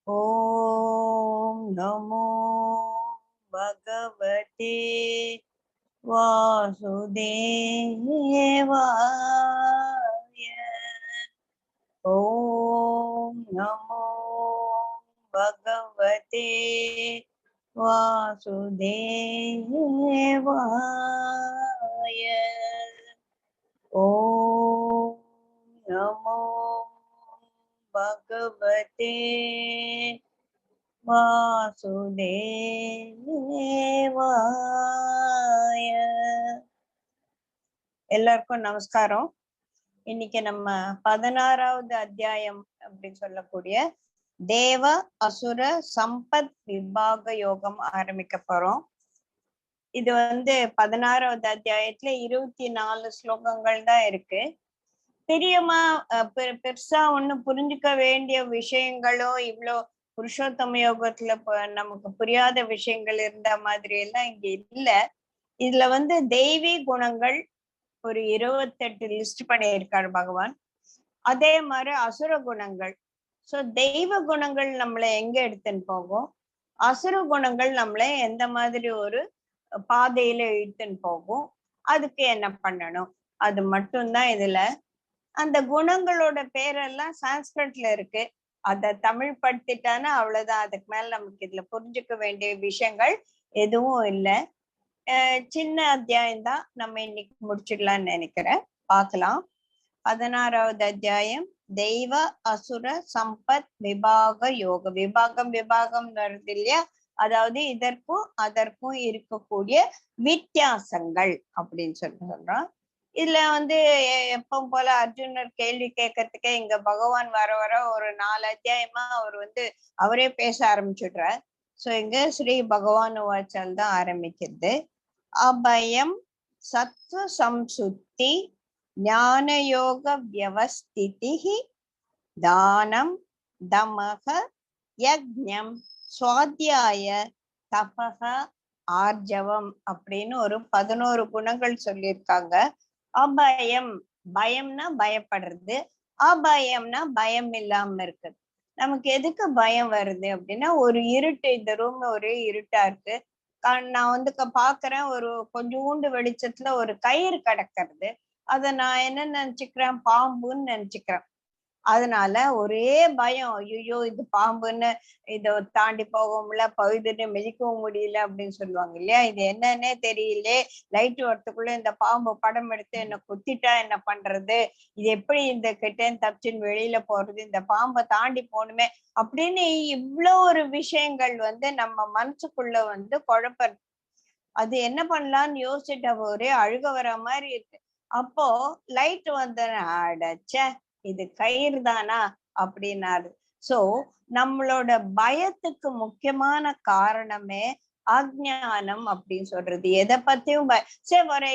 ஓம் நமோ பகவதே வாசுதேவாய. ஓம் நமோ பகவதே வாசுதேவாய. ஓம் நமோ பகவதே வாசுதேவாய. எல்லாருக்கும் நமஸ்காரம். இன்னைக்கு நம்ம 16வது அத்தியாயம் அப்படின்னு சொல்லக்கூடிய தேவ அசுர சம்பத் விபாக யோகம் ஆரம்பிக்க போறோம். இது 16வது அத்தியாயத்துல 24 ஸ்லோகங்கள் தான் இருக்கு. பெரியமா பெருசா ஒண்ணு புரிஞ்சுக்க வேண்டிய விஷயங்களோ இவ்வளோ புருஷோத்தம யோகத்துல நமக்கு புரியாத விஷயங்கள் இருந்த மாதிரி எல்லாம் இங்க இல்ல. இதுல தெய்வீ குணங்கள் ஒரு 28 லிஸ்ட் பண்ணியிருக்காரு பகவான். அதே மாதிரி அசுர குணங்கள். சோ தெய்வ குணங்கள் நம்மளை எங்க எடுத்துன்னு போகும், அசுர குணங்கள் நம்மளை எந்த மாதிரி ஒரு பாதையில இழுத்துன்னு போகும், அதுக்கு என்ன பண்ணணும், அது மட்டும்தான் இதுல. அந்த குணங்களோட பேரெல்லாம் சான்ஸ்கிரிட்ல இருக்கு. அத தமிழ் படுத்திட்டானா அவ்வளவுதான். அதுக்கு மேல நமக்கு இதுல புரிஞ்சுக்க வேண்டிய விஷயங்கள் எதுவும் இல்லை. சின்ன அத்தியாயம் தான், நம்ம இன்னைக்கு முடிச்சிடலாம்னு நினைக்கிறேன். பார்க்கலாம். 16வது அத்தியாயம் தெய்வ அசுர சம்பத் விபாக யோக. விபாகம் வருது இல்லையா, அதாவது இதற்கும் அதற்கும் இருக்கக்கூடிய வித்தியாசங்கள் அப்படின்னு சொல்றோம். இதுல எப்பவும் போல அர்ஜுனர் கேள்வி கேட்கறதுக்கே இங்க பகவான் வர வர ஒரு 4 அத்தியாயமா அவர் அவரே பேச ஆரம்பிச்சுடுறார். சோ இங்க ஸ்ரீ பகவான் வாச்சல் தான் ஆரம்பிக்கிறது. அபயம் சத்வ சம்சுத்தி ஞானயோக வியவஸ்திதி தானம் தமக யக்ஞம் ஸ்வாத்யாய தபக ஆர்ஜவம் அப்படின்னு ஒரு 11 குணங்கள் சொல்லியிருக்காங்க. அபயம், பயம்னா பயப்படுறது, அபயம்னா பயம் இல்லாம இருக்குது. நமக்கு எதுக்கு பயம் வருது அப்படின்னா, ஒரு இருட்டு, இந்த ரூம் ஒரே இருட்டா இருக்கு. நான் பாக்குறேன், ஒரு கொஞ்சோண்டு வெளிச்சத்துல ஒரு கயிறு கிடக்கிறது. அத நான் என்ன நினைச்சுக்கிறேன், பாம்புன்னு நினைச்சுக்கிறேன். அதனால ஒரே பயம், ஐயோ இது பாம்புன்னு, இத தாண்டி போகவும் பகுதின்னு மிதிக்கவும் முடியல அப்படின்னு சொல்லுவாங்க இல்லையா. இது என்னன்னே தெரியல, லைட் வரத்துக்குள்ள இந்த பாம்பு படம் எடுத்து என்ன குத்திட்டா என்ன பண்றது, இது எப்படி இந்த கிட்டேன்னு தப்பிச்சுன்னு வெளியில போறது, இந்த பாம்பை தாண்டி போகணுமே அப்படின்னு இவ்வளவு ஒரு விஷயங்கள் நம்ம மனசுக்குள்ள குழப்ப. அது என்ன பண்ணலாம்னு யோசிச்சுட்டு ஒரே அழுக வர மாதிரி இருக்கு. அப்போ லைட் அடச்ச இது கயிறு தானா அப்படின்னாரு. சோ நம்மளோட பயத்துக்கு முக்கியமான காரணமே அஜ்ஞானம் அப்படின்னு சொல்றது. எதை பத்தியும் சரி, ஒரு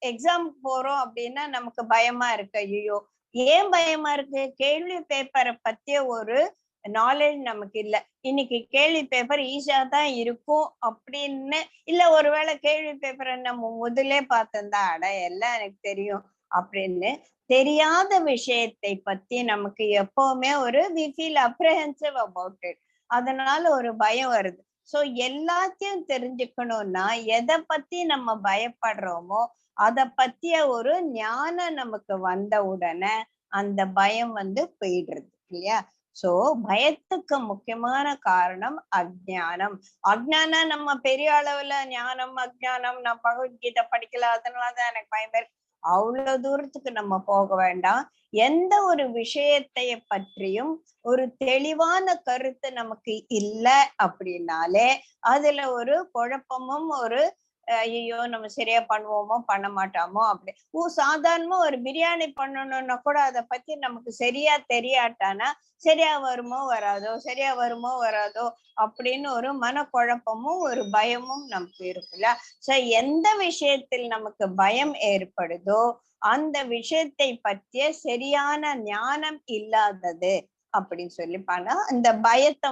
எக்ஸாம் போறோம் அப்படின்னா நமக்கு பயமா இருக்கு. ஐயோ ஏன் பயமா இருக்கு, கேள்வி பேப்பரை பத்திய ஒரு நாலேஜ் நமக்கு இல்ல. இன்னைக்கு கேள்வி பேப்பர் ஈஸியா தான் இருக்கும் அப்படின்னு இல்ல, ஒருவேளை கேள்வி பேப்பரை நம்ம முதலே பார்த்தா அட எல்லாம் எனக்கு தெரியும் அப்படின்னு தெரியாத விஷயத்தை பத்தி நமக்கு எப்பவுமே ஒரு we feel apprehensive about it. அதனால ஒரு பயம் வருது. சோ எல்லாத்தையும் தெரிஞ்சுக்கணும்னா எதை பத்தி நம்ம பயப்படுறோமோ அத பத்திய ஒரு ஞானம் நமக்கு வந்த உடனே அந்த பயம் போயிடுறது இல்லையா. சோ பயத்துக்கு முக்கியமான காரணம் அஜ்ஞானம். அஜ்ஞானம் நம்ம பெரிய அளவுல ஞானம் அஜ்ஞானம், நான் பகவத்கீதை படிக்கல அதனாலதான் எனக்கு பயம் இருக்கு, அவ்வளவு தூரத்துக்கு நம்ம போக வேண்டாம். எந்த ஒரு விஷயத்தை பற்றியும் ஒரு தெளிவான கருத்து நமக்கு இல்லை அப்படின்னாலே அதுல ஒரு குழப்பமும், ஒரு ஐயோ நம்ம சரியா பண்ணுவோமோ பண்ண மாட்டோமோ அப்படி. சாதாரணமா ஒரு பிரியாணி பண்ணணும்னா கூட அதை பத்தி நமக்கு சரியா தெரியாட்டானா சரியா வருமோ வராதோ, சரியா வருமோ வராதோ அப்படின்னு ஒரு மனக்குழப்பமும் ஒரு பயமும் நமக்கு இருக்குல்ல. சோ எந்த விஷயத்தில் நமக்கு பயம் ஏற்படுதோ அந்த விஷயத்தை பற்றிய சரியான ஞானம் இல்லாதது அப்படின்னு சொல்லி பண்ணா இந்த பயத்தை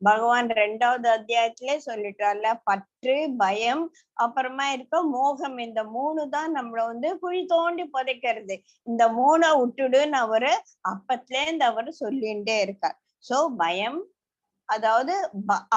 பகவான் 2வது அத்தியாயத்திலே சொல்லிட்டார்ல. பற்று, பயம், அப்புறமா இருக்க மோகம், இந்த 3 தான் நம்மள குழி தோண்டி புதைக்கிறது. இந்த 3 விட்டுடுன்னு அவரு அப்பத்துல இருந்து அவரு சொல்லிட்டே இருக்கார். சோ பயம், அதாவது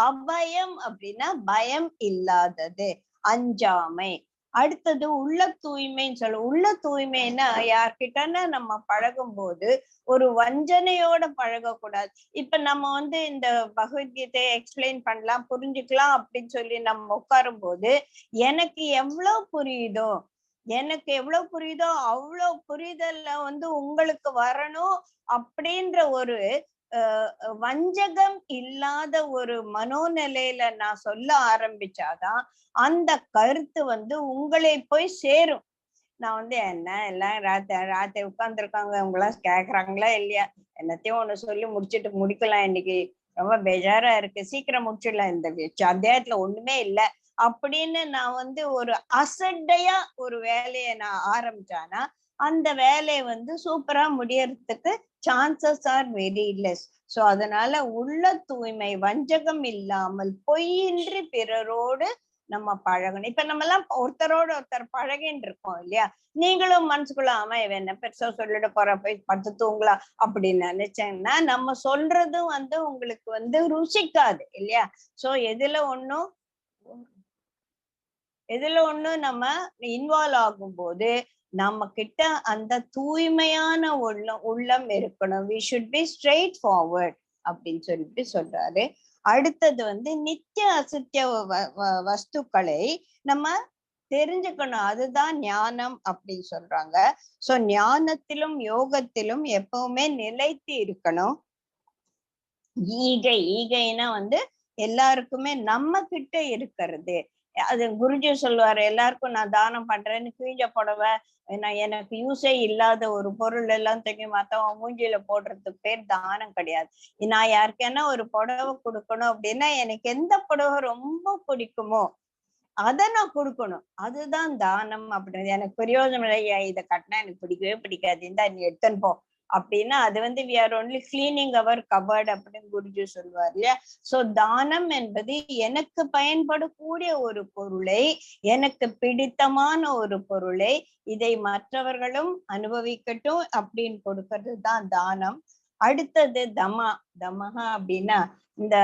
அபயம் அப்படின்னா பயம் இல்லாதது, அஞ்சாமை. அடுத்தது உள்ள தூய்மைன்னு சொல்ல. உள்ள தூய்மைன்னா யார்கிட்டன்னா நம்ம பழகும் போது ஒரு வஞ்சனையோட பழகக்கூடாது. இப்ப நம்ம இந்த பகவத்கீதையை எக்ஸ்பிளைன் பண்ணலாம், புரிஞ்சுக்கலாம் அப்படின்னு சொல்லி நம்ம உட்காரும் போது எனக்கு எவ்வளவு புரியுதோ அவ்வளவு புரிதல்ல உங்களுக்கு வரணும் அப்படின்ற ஒரு வஞ்சகம் இல்லாத ஒரு மனோநிலையில நான் சொல்ல ஆரம்பிச்சாதான் அந்த கருத்து உங்களை போய் சேரும். நான் என்ன எல்லாம் ராத்திரி உட்கார்ந்துருக்காங்க, அவங்க எல்லாம் கேக்குறாங்களா இல்லையா, என்னத்தையும் ஒண்ணு சொல்லி முடிச்சுட்டு முடிக்கலாம், இன்னைக்கு ரொம்ப பெஜாரா இருக்கு, சீக்கிரம் முடிச்சிடலாம், இந்த அத்தியாயத்துல ஒண்ணுமே இல்லை அப்படின்னு நான் ஒரு அசட்டையா ஒரு வேலையை நான் ஆரம்பிச்சானா அந்த வேலையை சூப்பரா முடியறதுக்கு chances are very less. So அதனால உள்ள தூய்மை, வஞ்சகம் இல்லாமல் பொய்யின்றி பிறரோடு நம்ம பழகணும். இப்ப நம்ம எல்லாம் ஒருத்தரோட ஒருத்தர் பழகின்னு இருக்கோம் இல்லையா, நீங்களும் மனசுக்குள்ள ஆமா இவன் என்ன பெருசா சொல்லிட போற, போய் படுத்து தூங்கலாம் அப்படின்னு நினைச்சேன்னா நம்ம சொல்றதும் உங்களுக்கு ருசிக்காது இல்லையா. சோ எதுல ஒண்ணு நம்ம இன்வால்வ் ஆகும் போது நம்ம கிட்ட அந்த தூய்மையான உள்ளம் இருக்கணும். we should be straight forward அப்படின்னு சொல்லிட்டு சொல்றாரு. அடுத்தது நித்திய அசத்திய வஸ்துக்களை நம்ம தெரிஞ்சுக்கணும், அதுதான் ஞானம் அப்படின்னு சொல்றாங்க. சோ ஞானத்திலும் யோகத்திலும் எப்பவுமே நிலைத்து இருக்கணும். ஈகைனா எல்லாருக்குமே நம்ம கிட்ட இருக்கிறது. அது குருஜி சொல்லுவாரு, எல்லாருக்கும் நான் தானம் பண்றேன்னு கிழிஞ்ச புடவை, நான் எனக்கு யூஸே இல்லாத ஒரு பொருள் எல்லாம் தூக்கி மத்தவன் மூஞ்சியில போடுறதுக்கு பேர் தானம் கிடையாது. நான் யாருக்கேன்னா ஒரு புடவை கொடுக்கணும் அப்படின்னா எனக்கு எந்த புடவை ரொம்ப பிடிக்குமோ அதை நான் கொடுக்கணும், அதுதான் தானம் அப்படின்றது. எனக்கு பிரயோஜனம் இல்லையா, இதை கட்டினா எனக்கு பிடிக்கவே பிடிக்காது, இந்த நீ எடுத்துன்னு போ அப்படின்னா அது we are only cleaning our cupboard அப்படின்னு குருஜி சொல்லுவார் இல்லையா. சோ தானம் என்பது எனக்கு பயன்படக்கூடிய ஒரு பொருளை, எனக்கு பிடித்தமான ஒரு பொருளை, இதை மற்றவர்களும் அனுபவிக்கட்டும் அப்படின்னு கொடுக்கறது தான் தானம். அடுத்தது தமஹா அப்படின்னா இந்த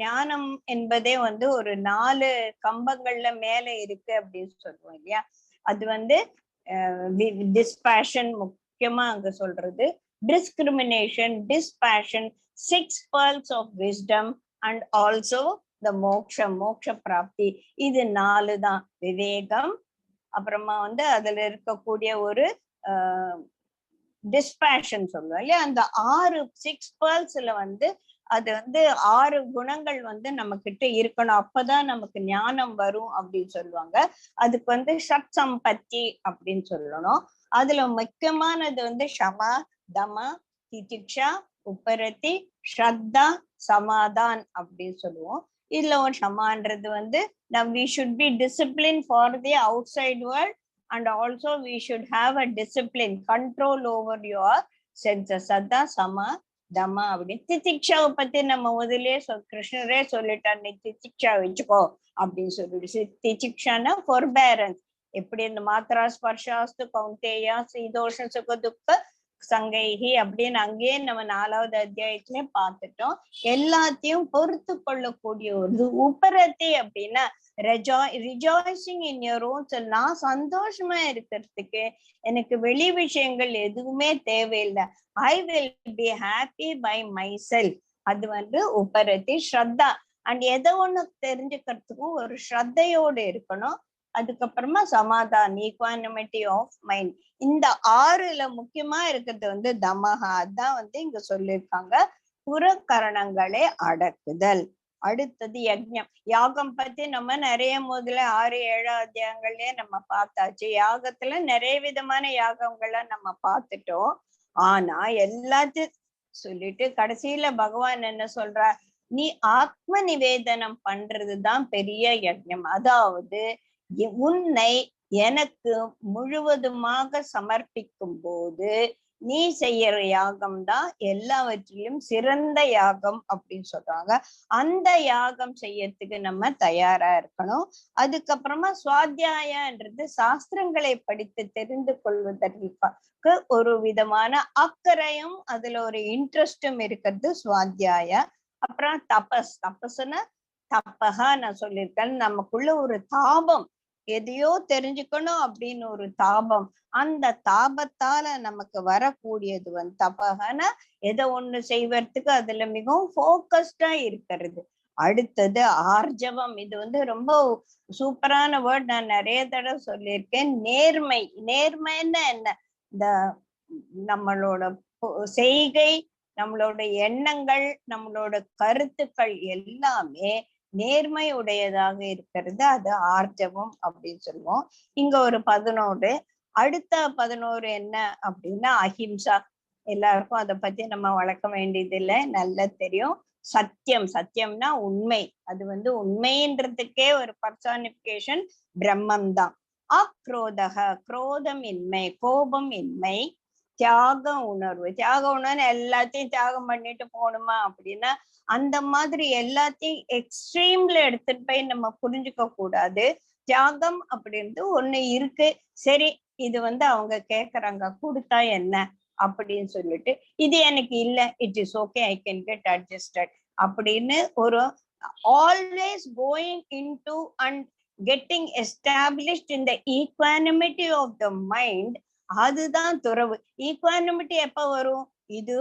ஞானம் என்பதே ஒரு 4 கம்பங்கள்ல மேல இருக்கு அப்படின்னு சொல்லுவோம் இல்லையா. அது டிஸ்பேஷன் முக்கியமா அங்க சொல்றது, discrimination, டிஸ்பேஷன், 6 pearls of wisdom and also the மோக்ஷ பிராப்தி. இது 4 தான். விவேகம், அப்புறமா அதுல இருக்கக்கூடிய ஒரு டிஸ்பேஷன் சொல்லுவோம் இல்லையா. அந்த 6 pearlsல அது 6 குணங்கள் நம்ம கிட்ட இருக்கணும், அப்பதான் நமக்கு ஞானம் வரும் அப்படின்னு சொல்லுவாங்க. அதுக்கு சட் சம்பத்தி அப்படின்னு சொல்லணும். அதுல முக்கியமானது ஷமா, தமா, திதிக்ஷா, உபரதி, ஸ்ரத்தா, சமாதான் அப்படின்னு சொல்லுவோம். இதுல ஒரு ஷமான்றது we should be disciplined for the outside world and also we should have a discipline, control over your senses. அதான் சமா தமா அப்படின்னு. திதிக்ஷாவை பத்தி நம்ம முதலே கிருஷ்ணரே சொல்லிட்டார், நீ திதிக்ஷா வச்சுக்கோ அப்படின்னு சொல்லிட்டு. திதிக்ஷானா forbearance. எப்படி இந்த மாத்ரா ஸ்பர்ஷாஸ்து கௌந்தேயா சீதோஷ சுக துக்க சங்கைஹி அப்படின்னு அங்கேயே நம்ம 4வது அத்தியாயத்திலே பார்த்துட்டோம். எல்லாத்தையும் பொறுத்து கொள்ளக்கூடிய ஒரு உபரத்தி அப்படின்னா rejoicing in your own self. நான் சந்தோஷமா இருக்கிறதுக்கு எனக்கு வெளி விஷயங்கள் எதுவுமே தேவையில்லை. I will be happy by myself. அது உபரத்தி. ஸ்ரத்தா அண்ட் எதை ஒண்ணு தெரிஞ்சுக்கிறதுக்கும் ஒரு ஸ்ரத்தையோடு இருக்கணும். அதுக்கப்புறமா சமாதான், ஈக்வானிமிட்டி ஆஃப் மைண்ட். இந்த 6ல முக்கியமா இருக்கிறது தமஹா. அதான் இங்க சொல்லியிருக்காங்க, புறக்கரணங்களை அடக்குதல். அடுத்தது யஜ்ஞம். யாகம் பத்தி நம்ம நிறைய முதல்ல 6, 7 அத்தியாயங்கள்லயே நம்ம பார்த்தாச்சு. யாகத்துல நிறைய விதமான யாகங்களை நம்ம பார்த்துட்டோம். ஆனா எல்லாத்தையும் சொல்லிட்டு கடைசியில பகவான் என்ன சொல்றார், நீ ஆத்ம நிவேதனம் பண்றதுதான் பெரிய யஜ்ஞம். அதாவது உன்னை எனக்கு முழுவதுமாக சமர்ப்பிக்கும் போது நீ செய்யற யாகம் தான் எல்லாவற்றிலும் சிறந்த யாகம் அப்படின்னு சொல்றாங்க. அந்த யாகம் செய்யறதுக்கு நம்ம தயாரா இருக்கணும். அதுக்கப்புறமா சுவாத்தியாயன்றது சாஸ்திரங்களை படித்து தெரிந்து கொள்வதற்கு ஒரு விதமான அக்கறையும் அதுல ஒரு இன்ட்ரெஸ்டும் இருக்கிறது சுவாத்தியாய. அப்புறம் தபஸ். தபஸ்ன்னா தப்பகா நான் சொல்லியிருக்கேன். நமக்குள்ள ஒரு தாபம், எதையோ தெரிஞ்சுக்கணும் அப்படின்னு ஒரு தாபம். அந்த தாபத்தால நமக்கு வரக்கூடியது தபகனா எதை ஒண்ணு செய்வதற்கு அதுல மிகவும் போக்கஸ்டா இருக்கிறது. அடுத்தது ஆர்ஜவம். இது ரொம்ப சூப்பரான வேர்ட். நான் நிறைய தடவை சொல்லியிருக்கேன். நேர்மை. நேர்மைன்னா என்ன? இந்த நம்மளோட செய்கை, நம்மளோட எண்ணங்கள், நம்மளோட கருத்துக்கள் எல்லாமே நேர்மை உடையதாக இருக்கிறது. அது ஆர்ஜவம் அப்படின்னு சொல்லுவோம். இங்க ஒரு 11. அடுத்த 11 என்ன அப்படின்னா அஹிம்சா. எல்லாருக்கும் அதை பத்தி நம்ம வளர்க்க வேண்டியது இல்லை, நல்லா தெரியும். சத்தியம். சத்தியம்னா உண்மை. அது உண்மைன்றதுக்கே ஒரு பர்சானிபிகேஷன் பிரம்மம் தான். அக்ரோதக. குரோதம் இன்மை, கோபம் இன்மை. தியாக உணர்வு. தியாக உணர்வு எல்லாத்தையும் தியாகம் பண்ணிட்டு போகணுமா அப்படின்னா அந்த மாதிரி எல்லாத்தையும் எக்ஸ்ட்ரீம்ல எடுத்துட்டு போய் நம்ம புரிஞ்சுக்க கூடாது. தியாகம் அப்படின்றது ஒண்ணு இருக்கு. சரி, இது அவங்க கேக்குறாங்க, கொடுத்தா என்ன அப்படின்னு சொல்லிட்டு, இது எனக்கு இல்ல, it is okay, I can get adjusted அப்படின்னு ஒரு always going into and getting established in the equanimity of the mind. அதுதான் துறவு. ஈக்வானிமிட்டி எப்ப வரும்? இது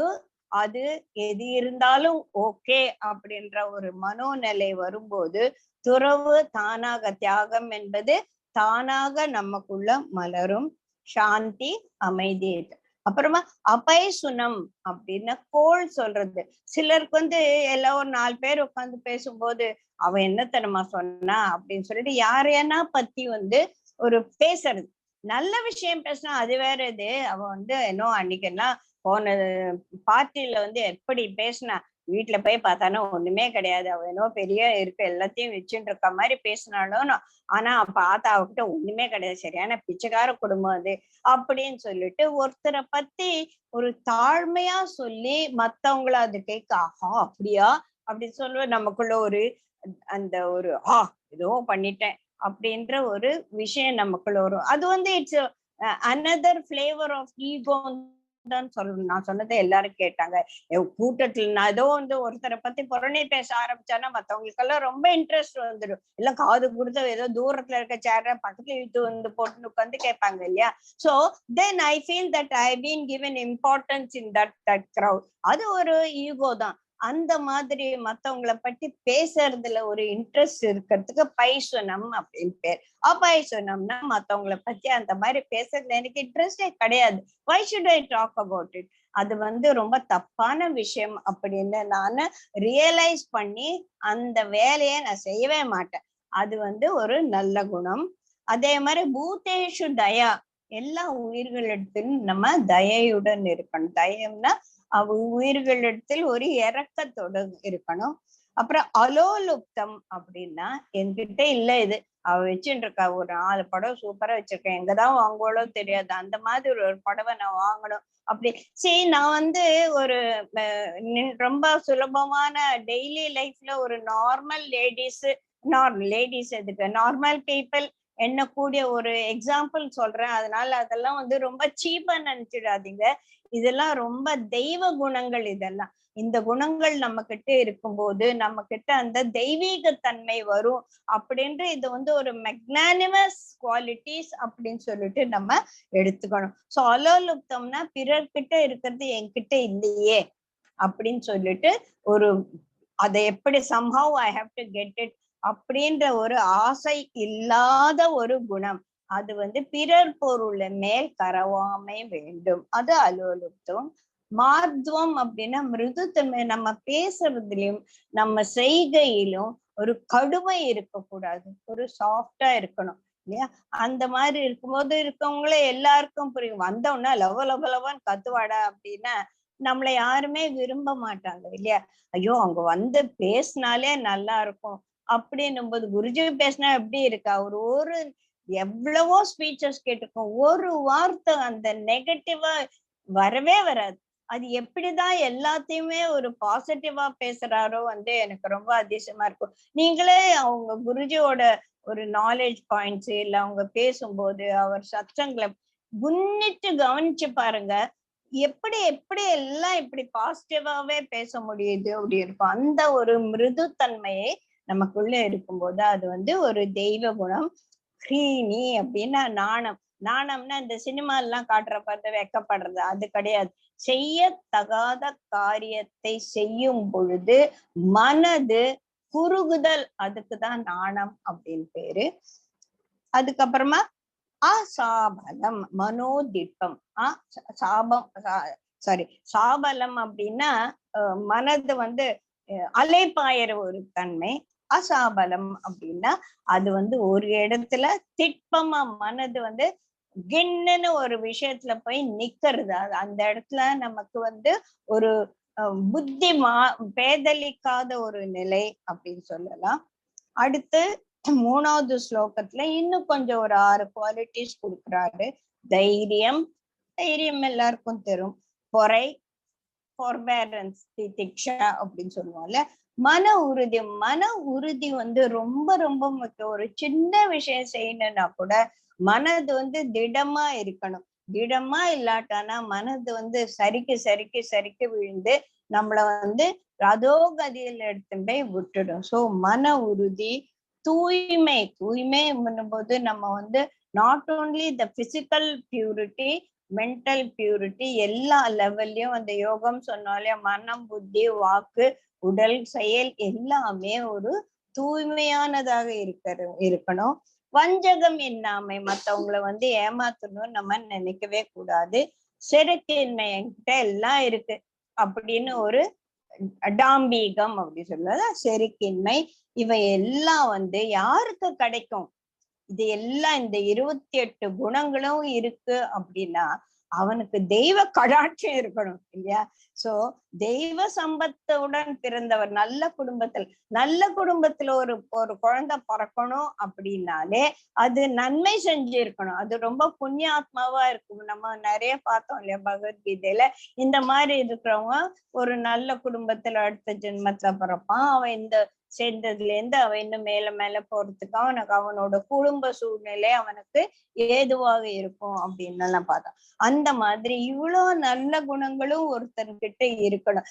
அது எது இருந்தாலும் ஓகே அப்படின்ற ஒரு மனோநிலை வரும்போது துறவு தானாக, தியாகம் என்பது தானாக நமக்குள்ள மலரும். சாந்தி, அமைதி. அப்புறமா அபயசுனம் அப்படின்னா கோள் சொல்றது. சிலருக்கு எல்லாம் ஒரு 4 பேர் உட்கார்ந்து பேசும்போது அவ என்னத்தனமா சொன்னா அப்படின்னு சொல்லிட்டு யாரையானா பத்தி ஒரு பேசுறது. நல்ல விஷயம் பேசினா அது வேற இது. அவ என்னோ அன்னைக்கெல்லாம் போன பார்ட்டியில எப்படி பேசினா, வீட்டுல போய் பார்த்தானோ ஒண்ணுமே கிடையாது, அவ என்னோ பெரிய இருக்க எல்லாத்தையும் வச்சுட்டு இருக்க மாதிரி பேசினாலும், ஆனா பார்த்தா அவகிட்ட ஒண்ணுமே கிடையாது, சரியான பிச்சைக்கார குடும்பம் அது அப்படின்னு சொல்லிட்டு ஒருத்தரை பத்தி ஒரு தாழ்மையா சொல்லி மத்தவங்கள அது கேட்க, ஆஹா அப்படியா அப்படின்னு சொல்லுவ. நமக்குள்ள ஒரு அந்த ஒரு ஏதோ பண்ணிட்டேன் அப்படின்ற ஒரு விஷயம் நமக்குள்ள வரும். அது it's another flavor of ego தான் சொல்லணும். நான் சொன்னதை எல்லாரும் கேட்டாங்க. கூட்டத்துல நான் ஏதோ ஒருத்தரை பத்தி புறணி பேச ஆரம்பிச்சானா மத்தவங்களுக்கெல்லாம் ரொம்ப இன்ட்ரெஸ்ட் வந்துடும். எல்லாம் காது கொடுத்து ஏதோ தூரத்துல இருக்க சேர பக்கத்துல இழுத்து போட்டு உட்காந்து கேட்பாங்க இல்லையா. So then I feel that I been given importance in that crowd. அது ஒரு ஈகோ தான். அந்த மாதிரி மத்தவங்களை பத்தி பேசுறதுல ஒரு இன்ட்ரெஸ்ட் இருக்கிறதுக்கு பைசுனம் அப்படின்னு பேர். அபைசுனம்னா மத்தவங்களை பத்தி அந்த மாதிரி பேசுறதுல எனக்கு இன்ட்ரெஸ்டே கிடையாது. why should I talk about it? அது ரொம்ப தப்பான விஷயம் அப்படின்னு நான் ரியலைஸ் பண்ணி அந்த வேலையை நான் செய்யவே மாட்டேன். அது ஒரு நல்ல குணம். அதே மாதிரி பூதேஷு தயா. எல்லா உயிர்களிடத்திலும் நம்ம தயையுடன் இருக்கணும். தயம்னா உயிர்களிடத்தில் ஒரு இரக்கத்தோடு இருக்கணும். அப்புறம் அலோலுப்தம் அப்படின்னா என்கிட்ட இல்ல, இது அவ வச்சுட்டு இருக்கா, ஒரு 4 புடவை சூப்பரா வச்சிருக்கேன், எங்கதான் வாங்குவாளோ தெரியாது, அந்த மாதிரி ஒரு புடவை நான் வாங்கணும் அப்படி. சரி, நான் ஒரு ரொம்ப சுலபமான டெய்லி லைஃப்ல ஒரு நார்மல் லேடிஸ் எதுக்கு நார்மல் பீப்புள் எண்ணக்கூடிய ஒரு எக்ஸாம்பிள் சொல்றேன். அதனால அதெல்லாம் ரொம்ப சீப்பா நினைச்சிடாதீங்க. இதெல்லாம் ரொம்ப தெய்வ குணங்கள். இதெல்லாம் இந்த குணங்கள் நம்ம கிட்ட இருக்கும்போது நம்ம கிட்ட அந்த தெய்வீக தன்மை வரும் அப்படின்ட்டு இது ஒரு மெக்னானிமஸ் குவாலிட்டிஸ் அப்படின்னு சொல்லிட்டு நம்ம எடுத்துக்கணும். சோ அலோலுப்தம்னா பிறர்கிட்ட இருக்கிறது என்கிட்ட இல்லையே அப்படின்னு சொல்லிட்டு ஒரு அதை எப்படி somehow I have to get it அப்படின்ற ஒரு ஆசை இல்லாத ஒரு குணம். அது பிறர் பொருள் மேல் கரவாமை வேண்டும். அது அலோலுப்தம். மார்த்வம் அப்படின்னா மிருதுத்தன்மை. நம்ம பேசுறதுலயும் நம்ம செய்கையிலும் ஒரு கடுமை இருக்கக்கூடாது, ஒரு சாஃப்டா இருக்கணும் இல்லையா. அந்த மாதிரி இருக்கும்போது இருக்கவங்களே எல்லாருக்கும் புரியும். வந்தோம்னா லவன்னு கத்துவாடா அப்படின்னா நம்மளை யாருமே விரும்ப மாட்டாங்க இல்லையா. ஐயோ அவங்க பேசினாலே நல்லா இருக்கும் அப்படின்னும் போது, குருஜி பேசினா எப்படி இருக்கா, ஒரு எவ்வளவோ ஸ்பீச்சஸ் கேட்டிருக்கோம், ஒரு வார்த்தை அந்த நெகட்டிவா வரவே வராது. அது எப்படிதான் எல்லாத்தையுமே ஒரு பாசிட்டிவா பேசுறாரோ எனக்கு ரொம்ப அதிசயமா இருக்கும். நீங்களே அவங்க குருஜியோட ஒரு நாலேஜ் பாயிண்ட்ஸ் இல்ல அவங்க பேசும்போது அவர் சத்தங்களை முன்னிட்டு கவனிச்சு பாருங்க. எப்படி எப்படி எல்லாம் இப்படி பாசிட்டிவாவே பேச முடியுது அப்படி இருக்கும். அந்த ஒரு மிருதுத்தன்மையை நமக்குள்ள இருக்கும்போது அது ஒரு தெய்வ குணம். ஹ்ரீனி அப்படின்னா நாணம். நாணம்னா இந்த சினிமா எல்லாம் காட்டுற பார்த்து வெக்கப்படுறது அது கிடையாது. செய்ய தகாத காரியத்தை செய்யும் பொழுது மனது குறுகுதல், அதுக்குதான் நாணம் அப்படின்னு பேரு. அதுக்கப்புறமா அசாபலம், மனோதிட்பம். சாபம் சாரி சாபலம் அப்படின்னா மனது அலைப்பாயிர ஒரு தன்மை. அசாபலம் அப்படின்னா அது ஒரு இடத்துல திட்பமா மனது கிண்ணுன்னு ஒரு விஷயத்துல போய் நிக்கிறது. அந்த இடத்துல நமக்கு ஒரு புத்தி பேதலிக்காத ஒரு நிலை அப்படின்னு சொல்லலாம். அடுத்து 3வது ஸ்லோகத்துல இன்னும் கொஞ்சம் ஒரு 6 குவாலிட்டிஸ் கொடுக்குறாரு. தைரியம், தைரியம் எல்லாருக்கும் தெரியும். பொறை, forbearance, திதிக்ஷா அப்படின்னு சொல்லுவோம்ல. மன உறுதி, மன உறுதி ரொம்ப ரொம்ப முக்கியம். ஒரு சின்ன விஷயம் செய்யணும்னா கூட மனது திடமா இருக்கணும். திடமா இல்லாட்டானா மனது சரிக்கு சரிக்கு சரிக்கு விழுந்து நம்மள ரதோகதியில் எடுத்து போய் விட்டுடும். சோ மன உறுதி, தூய்மை. தூய்மை போது நம்ம not only the physical purity, mental purity, எல்லா லெவல்லையும் அந்த யோகம் சொன்னாலே மனம், புத்தி, வாக்கு, உடல், செயல் எல்லாமே ஒரு தூய்மையானதாக இருக்கணும். வஞ்சகம் இல்லாமை, மத்தவங்களை ஏமாத்தணும்னு நம்ம நினைக்கவே கூடாது. செருக்கின்மை, என்கிட்ட எல்லாம் இருக்கு அப்படின்னு ஒரு டாம்பீகம் அப்படி சொல்றது. செருக்கின்மை, இவை எல்லாம் யாருக்கு கிடைக்கும்? இது எல்லாம் இந்த 28 குணங்களும் இருக்கு அப்படின்னா அவனுக்கு தெய்வ கடாட்சம் இருக்கணும் இல்லையா? சோ தெய்வ சம்பத்துடன் பிறந்தவர், நல்ல குடும்பத்துல ஒரு குழந்தை பிறக்கணும் அப்படின்னாலே அது நன்மை செஞ்சு இருக்கணும். அது ரொம்ப புண்ணியாத்மாவா இருக்கும். நம்ம நிறைய பார்த்தோம் இல்லையா பகவத்கீதையில. இந்த மாதிரி இருக்கிறவங்க ஒரு நல்ல குடும்பத்துல அடுத்த ஜென்மத்துல பிறப்பான். அவன் இந்த சேர்ந்ததுல இருந்து அவன் இன்னும் மேல மேல போறதுக்கு அவனோட குடும்ப சூழ்நிலை அவனுக்கு ஏதுவாக இருக்கும் அப்படின்னு எல்லாம் பார்த்தோம். அந்த மாதிரி இவ்வளவு நல்ல குணங்களும் ஒருத்தர்கிட்ட இருக்கணும்.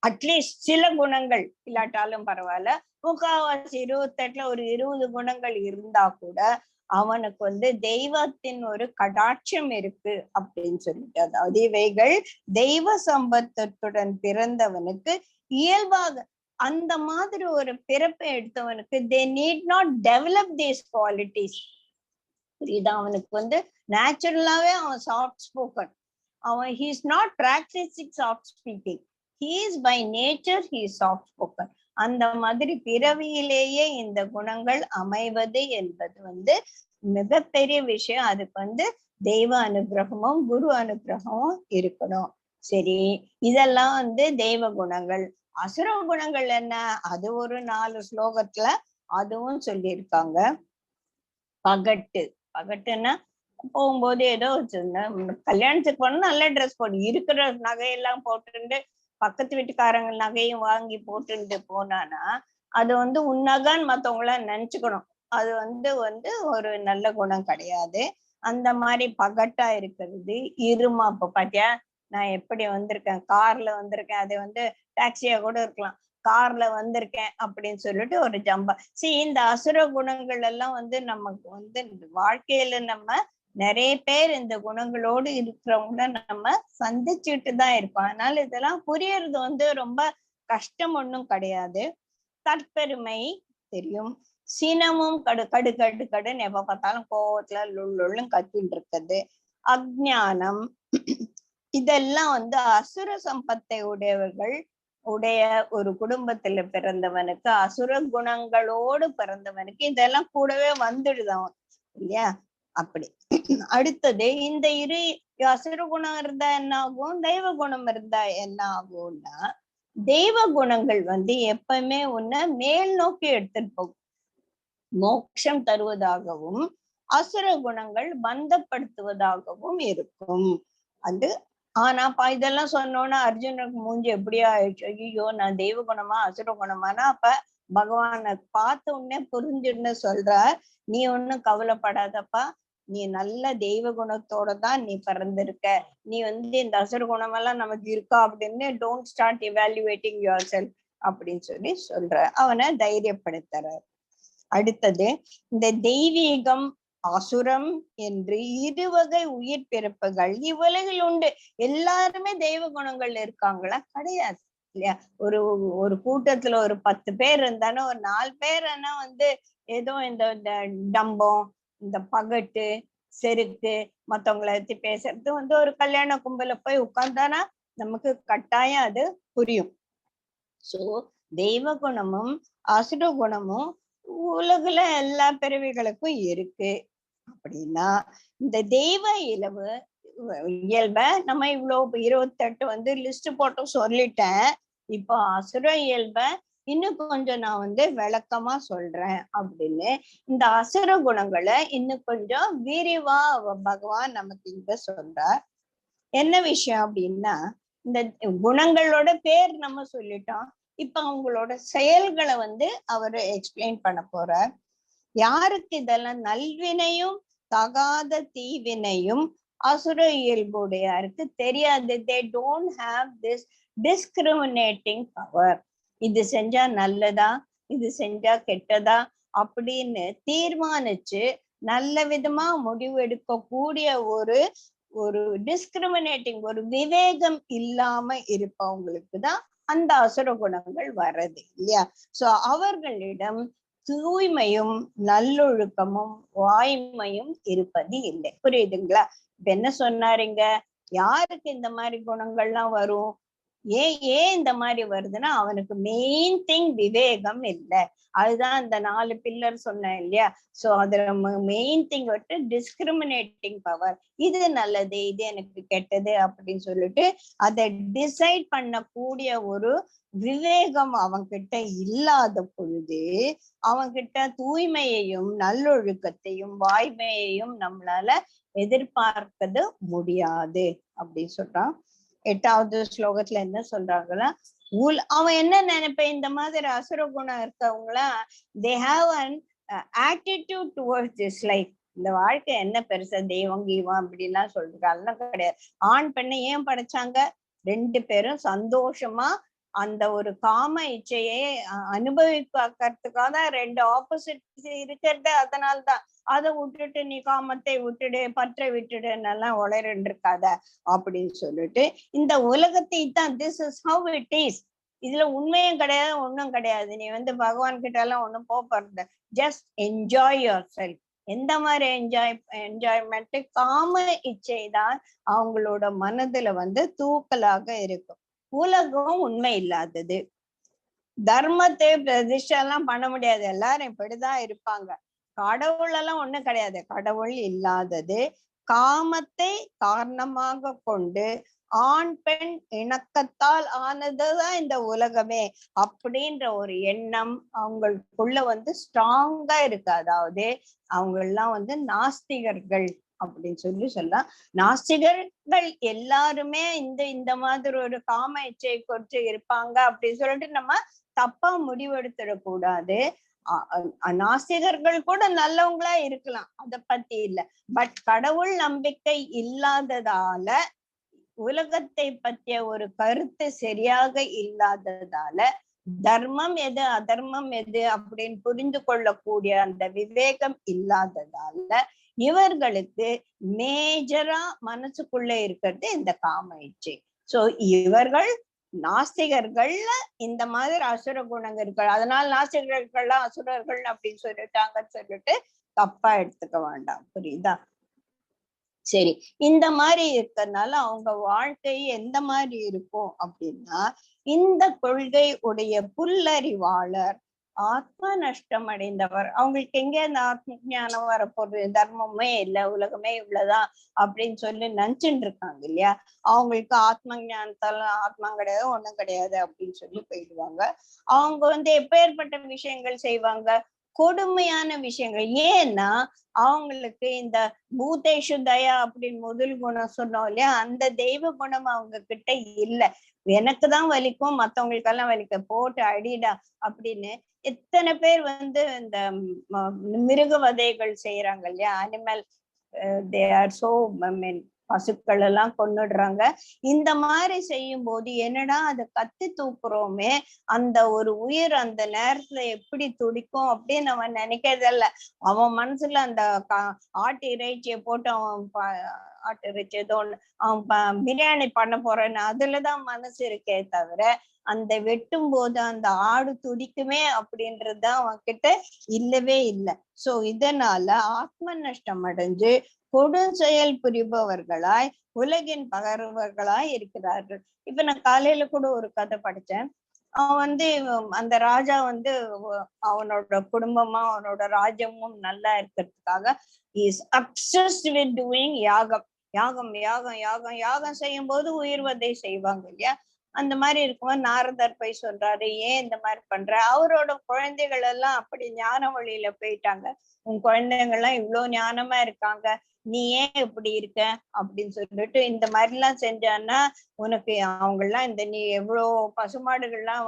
அட்லீஸ்ட் சில குணங்கள் இல்லாட்டாலும் பரவாயில்ல, முக்காவாசி 28ல ஒரு 20 குணங்கள் இருந்தா கூட அவனுக்கு தெய்வத்தின் ஒரு கடாட்சம் இருக்கு அப்படின்னு சொல்லிட்டு, அதாவது இவைகள் தெய்வ சம்பத்துடன் பிறந்தவனுக்கு இயல்பாக அந்த மாதிரி ஒரு பிறப்பை எடுத்தவனுக்கு they need not develop these qualities. புரியுதா? அவனுக்கு நேச்சுரலாவே அவன் சாஃப்ட் ஸ்போக்கன். அவன் he is not practicing soft speaking, he is by nature he is soft spoken. அந்த மாதிரி பிறவியிலேயே இந்த குணங்கள் அமைவது என்பது மிகப்பெரிய விஷயம். அதுக்கு தெய்வ அனுகிரகமும் குரு அனுகிரகமும் இருக்கணும். சரி, இதெல்லாம் தெய்வ குணங்கள். அசுர குணங்கள் என்ன? அது ஒரு 4 ஸ்லோகத்துல அதுவும் சொல்லியிருக்காங்க. பகட்டுன்னா போகும்போது ஏதோ கல்யாணத்துக்கு போனா நல்ல ட்ரெஸ் போடு, இருக்கிற நகையெல்லாம் போட்டுட்டு பக்கத்து வீட்டுக்காரங்க நகையும் வாங்கி போட்டுட்டு போனானா அது உன் நகைன்னு மத்தவங்கள நினைச்சுக்கணும். அது ஒரு நல்ல குணம் கிடையாது. அந்த மாதிரி பகட்டா இருக்கிறது. இருமா, இப்ப பாத்தியா நான் எப்படி வந்திருக்கேன், கார்ல வந்திருக்கேன், அது டாக்ஸியா கூட இருக்கலாம், கார்ல வந்திருக்கேன் அப்படின்னு சொல்லிட்டு ஒரு ஜம்பா. இந்த அசுர குணங்கள் எல்லாம் நமக்கு வாழ்க்கையில நம்ம நிறைய பேர் இந்த குணங்களோடு இருக்கிறவங்கள நம்ம சந்திச்சுட்டு தான் இருப்போம். அதனால இதெல்லாம் புரியறது ரொம்ப கஷ்டம் ஒண்ணும் கிடையாது. தற்பெருமை தெரியும். சினமும் கடுன்னு எப்ப பார்த்தாலும் கோவத்துல லுள்ளும் கத்தின்னு இருக்குது. அஜ்ஞானம், இதெல்லாம் அசுர சம்பத்தை உடைய ஒரு குடும்பத்துல பிறந்தவனுக்கு, அசுர குணங்களோடு பிறந்தவனுக்கு இதெல்லாம் கூடவே வந்துடுதான் இல்லையா? அப்படி அடுத்தது இந்த அசுர குணம் இருந்தா என்ன ஆகும், தெய்வ குணம் இருந்தா என்ன ஆகும்னா, தெய்வ குணங்கள் எப்பவுமே உன்னை மேல் நோக்கி எடுத்துட்டு போகும், மோட்சம் தருவதாகவும் அசுர குணங்கள் பந்தப்படுத்துவதாகவும் இருக்கும். அது ஆனா இதெல்லாம் சொன்னோன்னா அர்ஜுனுக்கு மூஞ்சி எப்படியா ஆயிடுச்சு, ஐயோ நான் தெய்வ குணமா அசுர குணமானா? அப்ப பகவானை பார்த்த உடனே புரிஞ்சுன்னு சொல்ற, நீ ஒண்ணும் கவலைப்படாதப்பா, நீ நல்ல தெய்வ குணத்தோட தான் நீ பிறந்திருக்க. நீ இந்த அசுர குணம் எல்லாம் நமக்கு இருக்கா அப்படின்னு don't start evaluating your self அப்படின்னு சொல்ற அவனை தைரியப்படுத்துறார். அடுத்தது, இந்த தெய்வீகம் அசுரம் என்று இருவகை உயிர் பிறப்புகள் இவ்வுலகில் உண்டு. எல்லாருமே தெய்வ குணங்கள் இருக்காங்களா? கிடையாது இல்லையா? ஒரு கூட்டத்துல ஒரு 10 பேர் இருந்தாலும் ஒரு 4 பேர் ஏதோ இந்த டம்பம், இந்த பகட்டு, செருக்கு, மத்தவங்களை பத்தி பேசுறது ஒரு கல்யாண கும்பல போய் உட்கார்ந்தானா நமக்கு கட்டாயம் அது புரியும். சோ தெய்வ குணமும் அசுர குணமும் உலகுல எல்லா பிறவிகளுக்கும் இருக்கு. அப்படின்னா இந்த தெய்வ இயல்ப நம்ம இவ்வளவு 28 லிஸ்ட் போட்டு சொல்லிட்டேன். இப்போ அசுர இயல்ப இன்னும் கொஞ்சம் நான் விளக்கமா சொல்றேன் அப்படின்னு இந்த அசுர குணங்களை இன்னும் கொஞ்சம் விரிவா பகவான் நமக்கு இங்க சொல்றார். என்ன விஷயம் அப்படின்னா, இந்த குணங்களோட பேர் நம்ம சொல்லிட்டோம். இப்ப அவங்களோட செயல்களை அவரு எக்ஸ்பிளைன் பண்ண போறார். யாருக்கு இதெல்லாம் நல்வினையும் தகாத தீவினையும் அசுர இயல்புடையாருக்கு தெரியாது. they don't have this discriminating power. இது செஞ்சா நல்லதா, இது செஞ்சா கெட்டதா அப்படின்னு தீர்மானிச்சு நல்ல விதமா முடிவு எடுக்க கூடிய ஒரு டிஸ்கிரிமினேட்டிங், ஒரு விவேகம் இல்லாம இருப்பவங்களுக்கு தான் அந்த அசுர குணங்கள் வர்றது இல்லையா? சோ அவர்களிடம் தூய்மையும் நல்லொழுக்கமும் வாய்மையும் இருப்பது இல்லை. புரியுதுங்களா? இப்ப என்ன சொன்னாருங்க, யாருக்கு இந்த மாதிரி குணங்கள்லாம் வரும், ஏன் இந்த மாதிரி வருதுன்னா அவனுக்கு மெயின் திங் விவேகம் இல்லை. அதுதான் அந்த 4 பில்லர் சொன்னேன் இல்லையா? சோ அதுல மெயின் திங் டிஸ்கிரிமினேட்டிங் பவர். இது நல்லது, இது எனக்கு கெட்டது அப்படின்னு சொல்லிட்டு அதை டிசைட் பண்ணக்கூடிய ஒரு விவேகம் அவன்கிட்ட இல்லாத பொழுது அவன்கிட்ட தூய்மையையும் நல்லொழுக்கத்தையும் வாய்மையையும் நம்மளால எதிர்பார்க்கது முடியாது அப்படின்னு சொல்றான். 8வது ஸ்லோகத்துல என்ன சொல்றாங்கன்னா, அவன் என்ன நினைப்பேன், இந்த மாதிரி அசுர குணம் இருக்கவங்களா they have an attitude towards this life. இந்த வாழ்க்கை என்ன பெருசா தெய்வம் கீவம் அப்படின்லாம் சொல்றாங்க, அதெல்லாம் கிடையாது. ஆண் பெண்ணை ஏன் படைச்சாங்க? 2 பேரும் சந்தோஷமா அந்த ஒரு காம இச்சையை அனுபவிக்கிறதுக்காக தான் 2 ஆப்போசிட் இருக்கிறது. அதனால்தான் அதை விட்டுட்டு நீ காமத்தை விட்டுடு, பற்றை விட்டுடுன்னெல்லாம் உளறிட்டு இருக்காத அப்படின்னு சொல்லிட்டு இந்த உலகத்தை தான் this is how it is. இதுல உண்மையும் கிடையாது, ஒண்ணும் கிடையாது. நீ பகவான் கிட்ட எல்லாம் ஒண்ணும் போறது, ஜஸ்ட் என்ஜாய் யுவர் செல்ஃப். எந்த மாதிரி என்ஜாய்மெண்ட்? காம இச்சை தான் அவங்களோட மனதுல தூக்கலாக இருக்கும். உலகம் உண்மை இல்லாதது. தர்மத்தை பிரதிஷ்டை எல்லாம் பண்ண முடியாது, எல்லாரும் இப்படிதான் இருப்பாங்க. கடவுள் எல்லாம் ஒண்ணும் கிடையாது, கடவுள் இல்லாதது. காமத்தை காரணமாக கொண்டு ஆண் பெண் இணக்கத்தால் ஆனதுதான் இந்த உலகமே அப்படின்ற ஒரு எண்ணம் அவங்களுக்குள்ள ஸ்ட்ராங்கா இருக்கு. அதாவது அவங்க எல்லாம் நாஸ்திகர்கள் அப்படின்னு சொல்லலாம். நாஸ்திகர்கள் எல்லாருமே இந்த மாதிரி ஒரு காம இச்சை குறித்து இருப்பாங்க அப்படின்னு சொல்லிட்டு நம்ம தப்பா முடிவெடுத்துடக்கூடாது. நாஸ்திகர்கள் கூட நல்லவங்களா இருக்கலாம், அத பத்தி இல்ல. பட் கடவுள் நம்பிக்கை இல்லாததால, உலகத்தை பற்றிய ஒரு கருத்து சரியாக இல்லாததால, தர்மம் எது அதர்மம் எது அப்படின்னு புரிந்து கொள்ளக்கூடிய அந்த விவேகம் இல்லாததால இவர்களுக்கு மேஜரா மனசுக்குள்ள இருக்கிறது இந்த காம இச்சை. சோ இவர்கள் நாஸ்திகர்கள்ல இந்த மாதிரி அசுர குணங்கள் இருக்கு. அதனால நாஸ்திகர்கள்லாம் அசுரர்கள் அப்படின்னு சொல்லிட்டாங்கன்னு சொல்லிட்டு தப்பா எடுத்துக்க வேண்டாம். புரியுதா? சரி, இந்த மாதிரி இருக்கிறதுனால அவங்க வாழ்க்கை எந்த மாதிரி இருக்கும் அப்படின்னா, இந்த கொள்கை உடைய புல்லறிவாளர் ஆத்ம நஷ்டம் அடைந்தவர். அவங்களுக்கு எங்க இந்த ஆத்ம ஞானம் வரப்போகுது? தர்மமே இல்லை, உலகமே இவ்வளவுதான் அப்படின்னு சொல்லி நினைச்சுட்டு இருக்காங்க இல்லையா? அவங்களுக்கு ஆத்ம ஞானத்தால ஆத்மா கிடையாது, ஒண்ணும் கிடையாது அப்படின்னு சொல்லி போயிடுவாங்க. அவங்க எப்பேற்பட்ட விஷயங்கள் செய்வாங்க? கொடுமையான விஷயங்கள். ஏன்னா அவங்களுக்கு இந்த பூதேஷு தயா அப்படின்னு முதல் குணம் சொன்னோம் இல்லையா, அந்த தெய்வ குணம் அவங்க கிட்ட இல்லை. எனக்குதான் வலிக்கும், மத்தவங்களுக்கெல்லாம் வலிக்க, போட்டு அடிடா அப்படின்னு எத்தனை பேர் இந்த மிருக வதைகள் செய்யறாங்க இல்லையா, அனிமல் தே ஆர் சோ பசுக்கள் எல்லாம் கொன்னுடுறாங்க. இந்த மாதிரி செய்யும் போது என்னடா அதை கத்தி தூக்குறோமே, அந்த ஒரு உயிர் அந்த நேரத்துல எப்படி துடிக்கும் அப்படின்னு நம்ம நினைக்கிறதில்ல. அவன் மனசுல அந்த ஆட்டு இறைச்சியை போட்டு அவன் ஆட்டு இறைச்சி ஏதோ ஒண்ணு அவன் பிரியாணி பண்ண போறேன்னு அதுலதான் மனசு இருக்கே தவிர, அந்த வெட்டும் போது அந்த ஆடு துடிக்குமே அப்படின்றதுதான் அவன்கிட்ட இல்லவே இல்லை. சோ இதனால ஆத்ம நஷ்டம் அடைஞ்சு கொடும் செயல் புரிபவர்களாய் உலகின் பகர்வர்களாய் இருக்கிறார்கள். இப்ப நான் காலையில கூட ஒரு கதை படிச்சேன். அவன் அந்த ராஜா அவனோட குடும்பமா அவனோட ராஜ்யமும் நல்லா இருக்கிறதுக்காக இஸ் அப்சஸ்ட் வித் டூயிங் யாகம். யாகம் யாகம் யாகம் யாகம் செய்யும் போது உயிர்வதை செய்வாங்க இல்லையா? அந்த மாதிரி இருக்கும்போது நாரதர் போய் சொல்றாரு, ஏன் இந்த மாதிரி பண்ற? அவரோட குழந்தைகள் எல்லாம் அப்படி ஞான வழியில போயிட்டாங்க. உன் குழந்தைங்க எல்லாம் இவ்வளவு ஞானமா இருக்காங்க, நீ ஏன் இப்படி இருக்க அப்படின்னு சொல்லிட்டு இந்த மாதிரி எல்லாம் செஞ்சான்னா உனக்கு அவங்க எல்லாம் நீ எவ்வளவு பசுமாடுகள்லாம்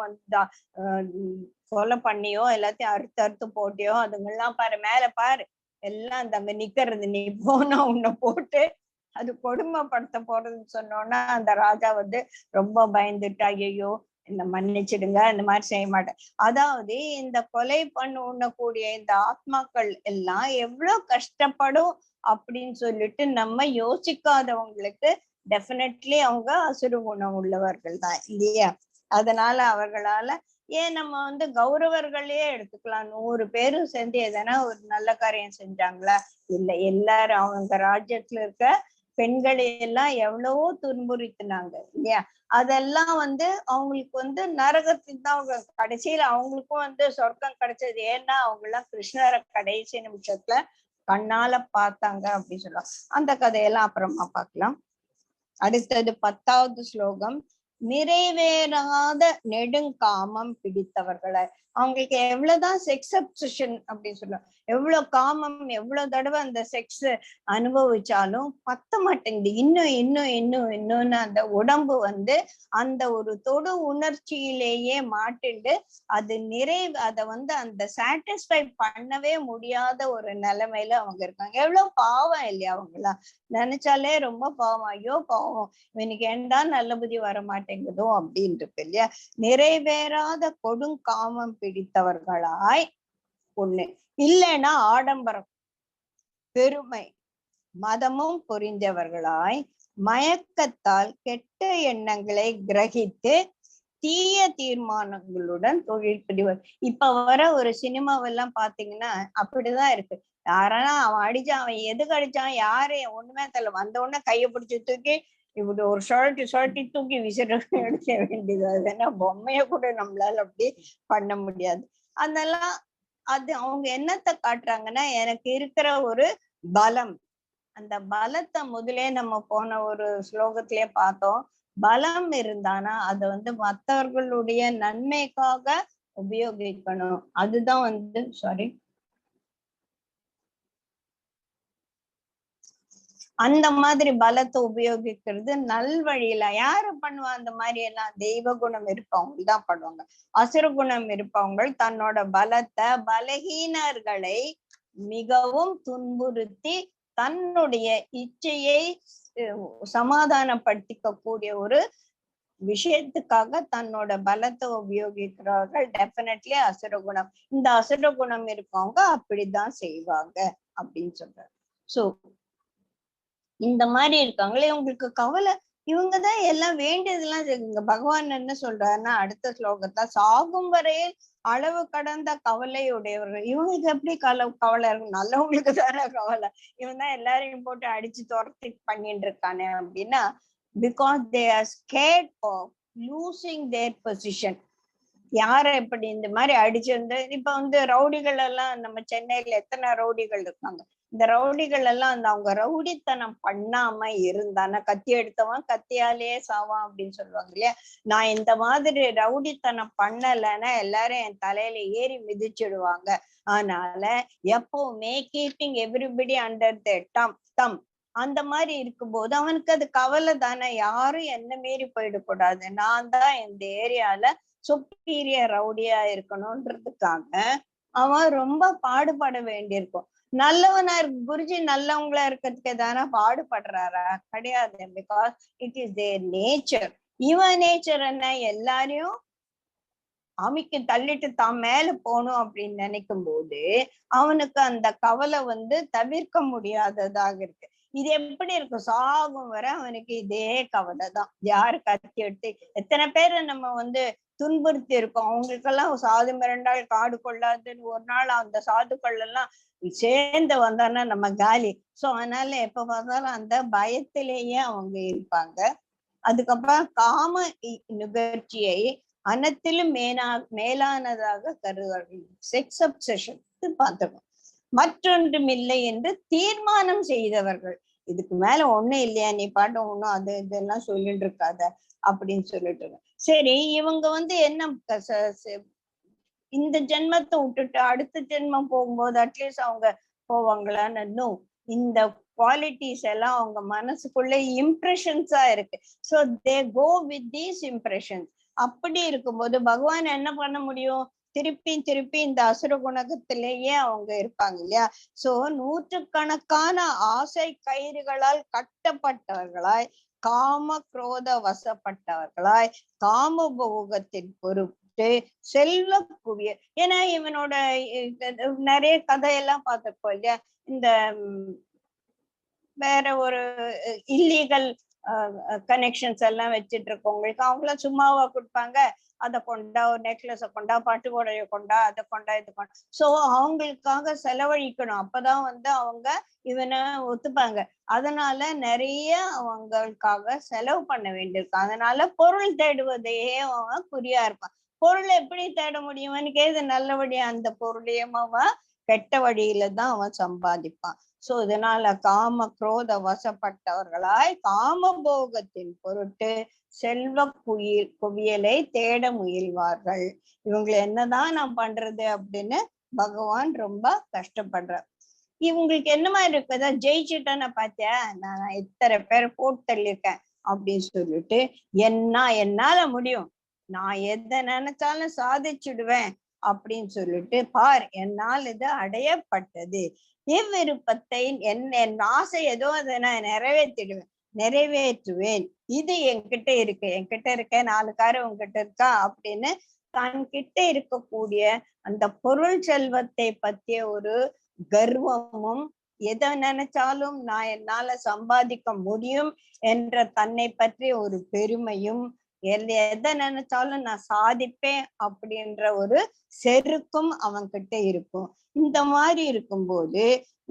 கொலை பண்ணியோ எல்லாத்தையும் அறுத்து அறுத்து போட்டியோ அதுங்கெல்லாம் பாரு, மேல பாரு, எல்லாம் அங்க நிக்கிறது, நீ போனா உன்னை போட்டு அது கொடுமைப்படுத்த போறதுன்னு சொன்னோன்னா அந்த ராஜா ரொம்ப பயந்துட்டா, ஐயோ இந்த மன்னிச்சிடுங்க, இந்த மாதிரி செய்ய மாட்டேன். அதாவது இந்த கொலை உண்ணக்கூடிய இந்த ஆத்மாக்கள் எல்லாம் எவ்வளவு கஷ்டப்படும் அப்படின்னு சொல்லிட்டு நம்ம யோசிக்காதவங்களுக்கு டெஃபினெட்லி அவங்க அசுர குணம் உள்ளவர்கள் தான் இல்லையா? அதனால அவர்களால ஏன் நம்ம கௌரவர்களே எடுத்துக்கலாம். 100 பேரும் சேர்ந்து எதனா ஒரு நல்ல காரியம் செஞ்சாங்களா? இல்லை, எல்லாரும் அவங்க ராஜ்யத்துல இருக்க பெண்களை எல்லாம் எவ்வளவோ துன்புறுத்தினாங்க இல்லையா? அதெல்லாம் அவங்களுக்கு நரகத்துக்கு தான் அவங்க கடைசியில அவங்களுக்கும் சொர்க்கம் கிடைச்சது. ஏன்னா அவங்க எல்லாம் கிருஷ்ணரை கடைசி நிமிஷத்துல கண்ணால பார்த்தாங்க அப்படின்னு சொல்லலாம். அந்த கதையெல்லாம் அப்புறமா பார்க்கலாம். அடுத்தது 10வது ஸ்லோகம். நிறைவேறாத நெடுங்காமம் பிடித்தவர்களை, அவங்களுக்கு எவ்வளவுதான் செக்ஸ் அப்சஷன் அப்படின்னு சொல்லுவாங்க, எவ்வளவு காமம் எவ்வளவு தடவை அந்த செக்ஸ் அனுபவிச்சாலும் பத்த மாட்டேங்குது. இன்னும் இன்னும் இன்னும் இன்னொன்னு அந்த உடம்பு அந்த ஒரு தொடு உணர்ச்சியிலேயே மாட்டிண்டு அது அதை அந்த சாட்டிஸ்ஃபை பண்ணவே முடியாத ஒரு நிலைமையில அவங்க இருக்காங்க. எவ்வளவு பாவம் இல்லையா? அவங்களாம் நினைச்சாலே ரொம்ப பாவம். ஐயோ பாவம், இவனுக்கு ஏண்டா நல்ல புத்தி வர மாட்டேங்குதோ அப்படின்னு இருக்கு இல்லையா? நிறைவேறாத கொடுங்காமம் பிடித்தவர்களாய் ஒண்ணு, இல்லைன்னா ஆடம்பரம் பெருமை மதமும் புரிந்தவர்களாய் மயக்கத்தால் கெட்ட எண்ணங்களை கிரகித்து தீய தீர்மானங்களுடன் தொழில் புரிவர். இப்ப வர ஒரு சினிமாவெல்லாம் பாத்தீங்கன்னா அப்படிதான் இருக்கு. யாரானா அவன் அடிச்சான், அவன் எதுக்கு அடிச்சான், யாரு ஒண்ணுமே தெரியல, வந்த உடனே கையை பிடிச்சி தூக்கி இப்படி ஒரு சுழட்டி தூக்கி விசிற எடுக்க வேண்டியது. அது என்ன பொம்மைய கூட நம்மளால அப்படி பண்ண முடியாது. அதெல்லாம் அது அவங்க என்னத்தை காட்டுறாங்கன்னா, எனக்கு இருக்கிற ஒரு பலம், அந்த பலத்தை முதலே நம்ம போன ஒரு ஸ்லோகத்திலேயே பார்த்தோம். பலம் இருந்தானா அதை மற்றவர்களுடைய நன்மைக்காக உபயோகிக்கணும். அதுதான் சாரி, அந்த மாதிரி பலத்தை உபயோகிக்கிறது நல்வழியில. யாரு பண்ணுவா அந்த மாதிரி எல்லாம்? தெய்வ குணம் இருப்பவங்க தான் பண்ணுவாங்க. அசுர குணம் இருப்பவங்க தன்னோட பலத்தை பலகீனர்களை மிகவும் துன்புறுத்தி தன்னுடைய இச்சையை சமாதானப்படுத்திக்க கூடிய ஒரு விஷயத்துக்காக தன்னோட பலத்தை உபயோகிக்கிறார்கள். டெஃபினெட்லி அசுர குணம். இந்த அசுர குணம் இருக்கவங்க அப்படிதான் செய்வாங்க அப்படின்னு சொல்றாரு. சோ இந்த மாதிரி இருக்காங்களே, உங்களுக்கு கவலை, இவங்கதான் எல்லாம் வேண்டியதெல்லாம் இங்க பகவான் என்ன சொல்றாருன்னா அடுத்த ஸ்லோகத்துல, சாகும் வரையில் அளவு கடந்த கவலையுடையவர்கள். இவங்களுக்கு எப்படி கவலை இருக்கும்? நல்லவங்களுக்கு தானே கவலை. இவன் தான் எல்லாரையும் போட்டு அடிச்சு துரத்தி பண்ணிட்டு இருக்கானே அப்படின்னா, because they are scared of losing their position. யார இப்படி இந்த மாதிரி அடிச்சிருந்து இப்ப ரவுடிகள் எல்லாம் நம்ம சென்னையில எத்தனை ரவுடிகள் இருக்காங்க. இந்த ரவுடிகள் எல்லாம் அவங்க ரவுடித்தனம் பண்ணாம இருந்தானா, கத்தி எடுத்தவன் கத்தியாலேயே சாவான் அப்படின்னு சொல்லுவாங்க இல்லையா? நான் இந்த மாதிரி ரவுடித்தனம் பண்ணலைன்னா எல்லாரும் என் தலையில ஏறி மிதிச்சிடுவாங்க. அதனால எப்பவுமே கீப்பிங் எவ்ரிபடி அண்டர் த தம் அந்த மாதிரி இருக்கும்போது அவனுக்கு அது கவலை தானே. யாரும் என்ன மீறி போயிடக்கூடாது, நான் தான் இந்த ஏரியால சுப்பீரியர் ரவுடியா இருக்கணும்ன்றதுக்காக அவன் ரொம்ப பாடுபட வேண்டியிருக்கும். நல்லவனா இருக்கு குருஜி, நல்லவங்களா இருக்கிறதுக்கு தானே பாடுபடுறாரா? கிடையாது. Because it is their nature. இவன் நேச்சர் என்ன, எல்லாரையும் அமிக்கு தள்ளிட்டு தான் மேல போகணும் அப்படின்னு நினைக்கும் போது அவனுக்கு அந்த கவலை தவிர்க்க முடியாததாக இருக்கு. இது எப்படி இருக்கு, சாகும் வரை அவனுக்கு இதே கவலை தான். யாரு கத்தி எடுத்து எத்தனை பேரை நம்ம துன்புறுத்தி இருக்கோம். அவங்களுக்கெல்லாம் சாது மிரண்டால் காடு கொள்ளாதுன்னு ஒரு நாள் அந்த சாதுக்கள் எல்லாம் சேர்ந்து வந்தான்னா நம்ம காலி. சோ அதனால எப்ப பார்த்தாலும் அந்த பயத்திலேயே அவங்க இருப்பாங்க. அதுக்கப்புறம் காம நுகர்ச்சியை அனைத்திலும் மேலானதாக கருதுவார்கள். செக்ஸ் அப்சஷன் பார்த்துக்கணும். மற்றொன்றும் இல்லை என்று தீர்மானம் செய்தவர்கள். இதுக்கு மேல ஒண்ணும் இல்லையா, நீ பாட்டு ஒண்ணும் அது இதெல்லாம் சொல்லிட்டு இருக்காத அப்படின்னு சொல்லிட்டு. சரி, இவங்க என்ன இந்த ஜென்மத்தை விட்டுட்டு அடுத்த ஜென்மம் போகும்போது அட்லீஸ்ட் அவங்க போவாங்களான்னு இந்த குவாலிட்டிஸ் எல்லாம் அவங்க மனசுக்குள்ள இம்ப்ரெஷன்ஸா இருக்கு. So they go with these impressions. அப்படி இருக்கும்போது பகவான் என்ன பண்ண முடியும், திருப்பி திருப்பி இந்த அசுர குணத்திலேயே அவங்க இருப்பாங்க இல்லையா. சோ நூற்றுக்கணக்கான ஆசை கயிறுகளால் கட்டப்பட்டவர்களாய், காம குரோத வசப்பட்டவர்களாய், காம போகத்தின் பொருட்டு செல்வ குவிய. ஏன்னா இவனோட நிறைய கதையெல்லாம் பார்த்திருப்போம் இல்லையா. இந்த வேற ஒரு இல்லீகல் கனெக்ஷன்ஸ் எல்லாம் வச்சுட்டு இருக்கவங்களுக்கு அவங்களாம் சும்மாவா கொடுப்பாங்க, அதை கொண்டா, ஒரு நெக்லஸை கொண்டா, பட்டு புடவைய கொண்டா, அதை கொண்டா, இது கொண்டா. சோ அவங்களுக்காக செலவழிக்கணும், அப்பதான் அவங்க இவனை ஒத்துப்பாங்க. அதனால நிறைய அவங்களுக்காக செலவு பண்ண வேண்டியிருக்கு. அதனால பொருள் தேடுவதையே அவன் குறியா இருப்பான். பொருள் எப்படி தேட முடியும், கேது நல்ல வழியா அந்த பொருளையும் அவன் கெட்ட வழியில தான் அவன் சம்பாதிப்பான். சோ இதனால காம குரோத வசப்பட்டவர்களாய் காமபோகத்தின் பொருட்டு செல்வ குவியலை தேட முயல்வார்கள். இவங்களை என்னதான் நான் பண்றது அப்படின்னு பகவான் ரொம்ப கஷ்டப்படுறார். இவங்களுக்கு என்ன மாதிரி இருக்குதா, ஜெயிச்சுட்டேன்னு பாத்தியா, நான் இத்தனை பேர் போட்டு தள்ளியிருக்கேன் அப்படின்னு சொல்லிட்டு என்னால முடியும், நான் எதை நினைச்சாலும் சாதிச்சுடுவேன் அப்படின்னு சொல்லிட்டு பார், என்னால் இது அடையப்பட்டது, இவ்விருப்பத்தை என் ஆசை ஏதோ அதை நான் நிறைவேற்றுவேன், இது என்கிட்ட இருக்க 4 காரு உங்ககிட்ட இருக்கா அப்படின்னு தான் கிட்ட இருக்கக்கூடிய அந்த பொருள் செல்வத்தை பற்றிய ஒரு கர்வமும், எதை நினைச்சாலும் நான் என்னால சம்பாதிக்க முடியும் என்ற தன்னை பற்றிய ஒரு பெருமையும், எதை நினைச்சாலும் நான் சாதிப்பேன் அப்படின்ற ஒரு செருக்கும் அவன்கிட்ட இருக்கும். இந்த மாதிரி இருக்கும்போது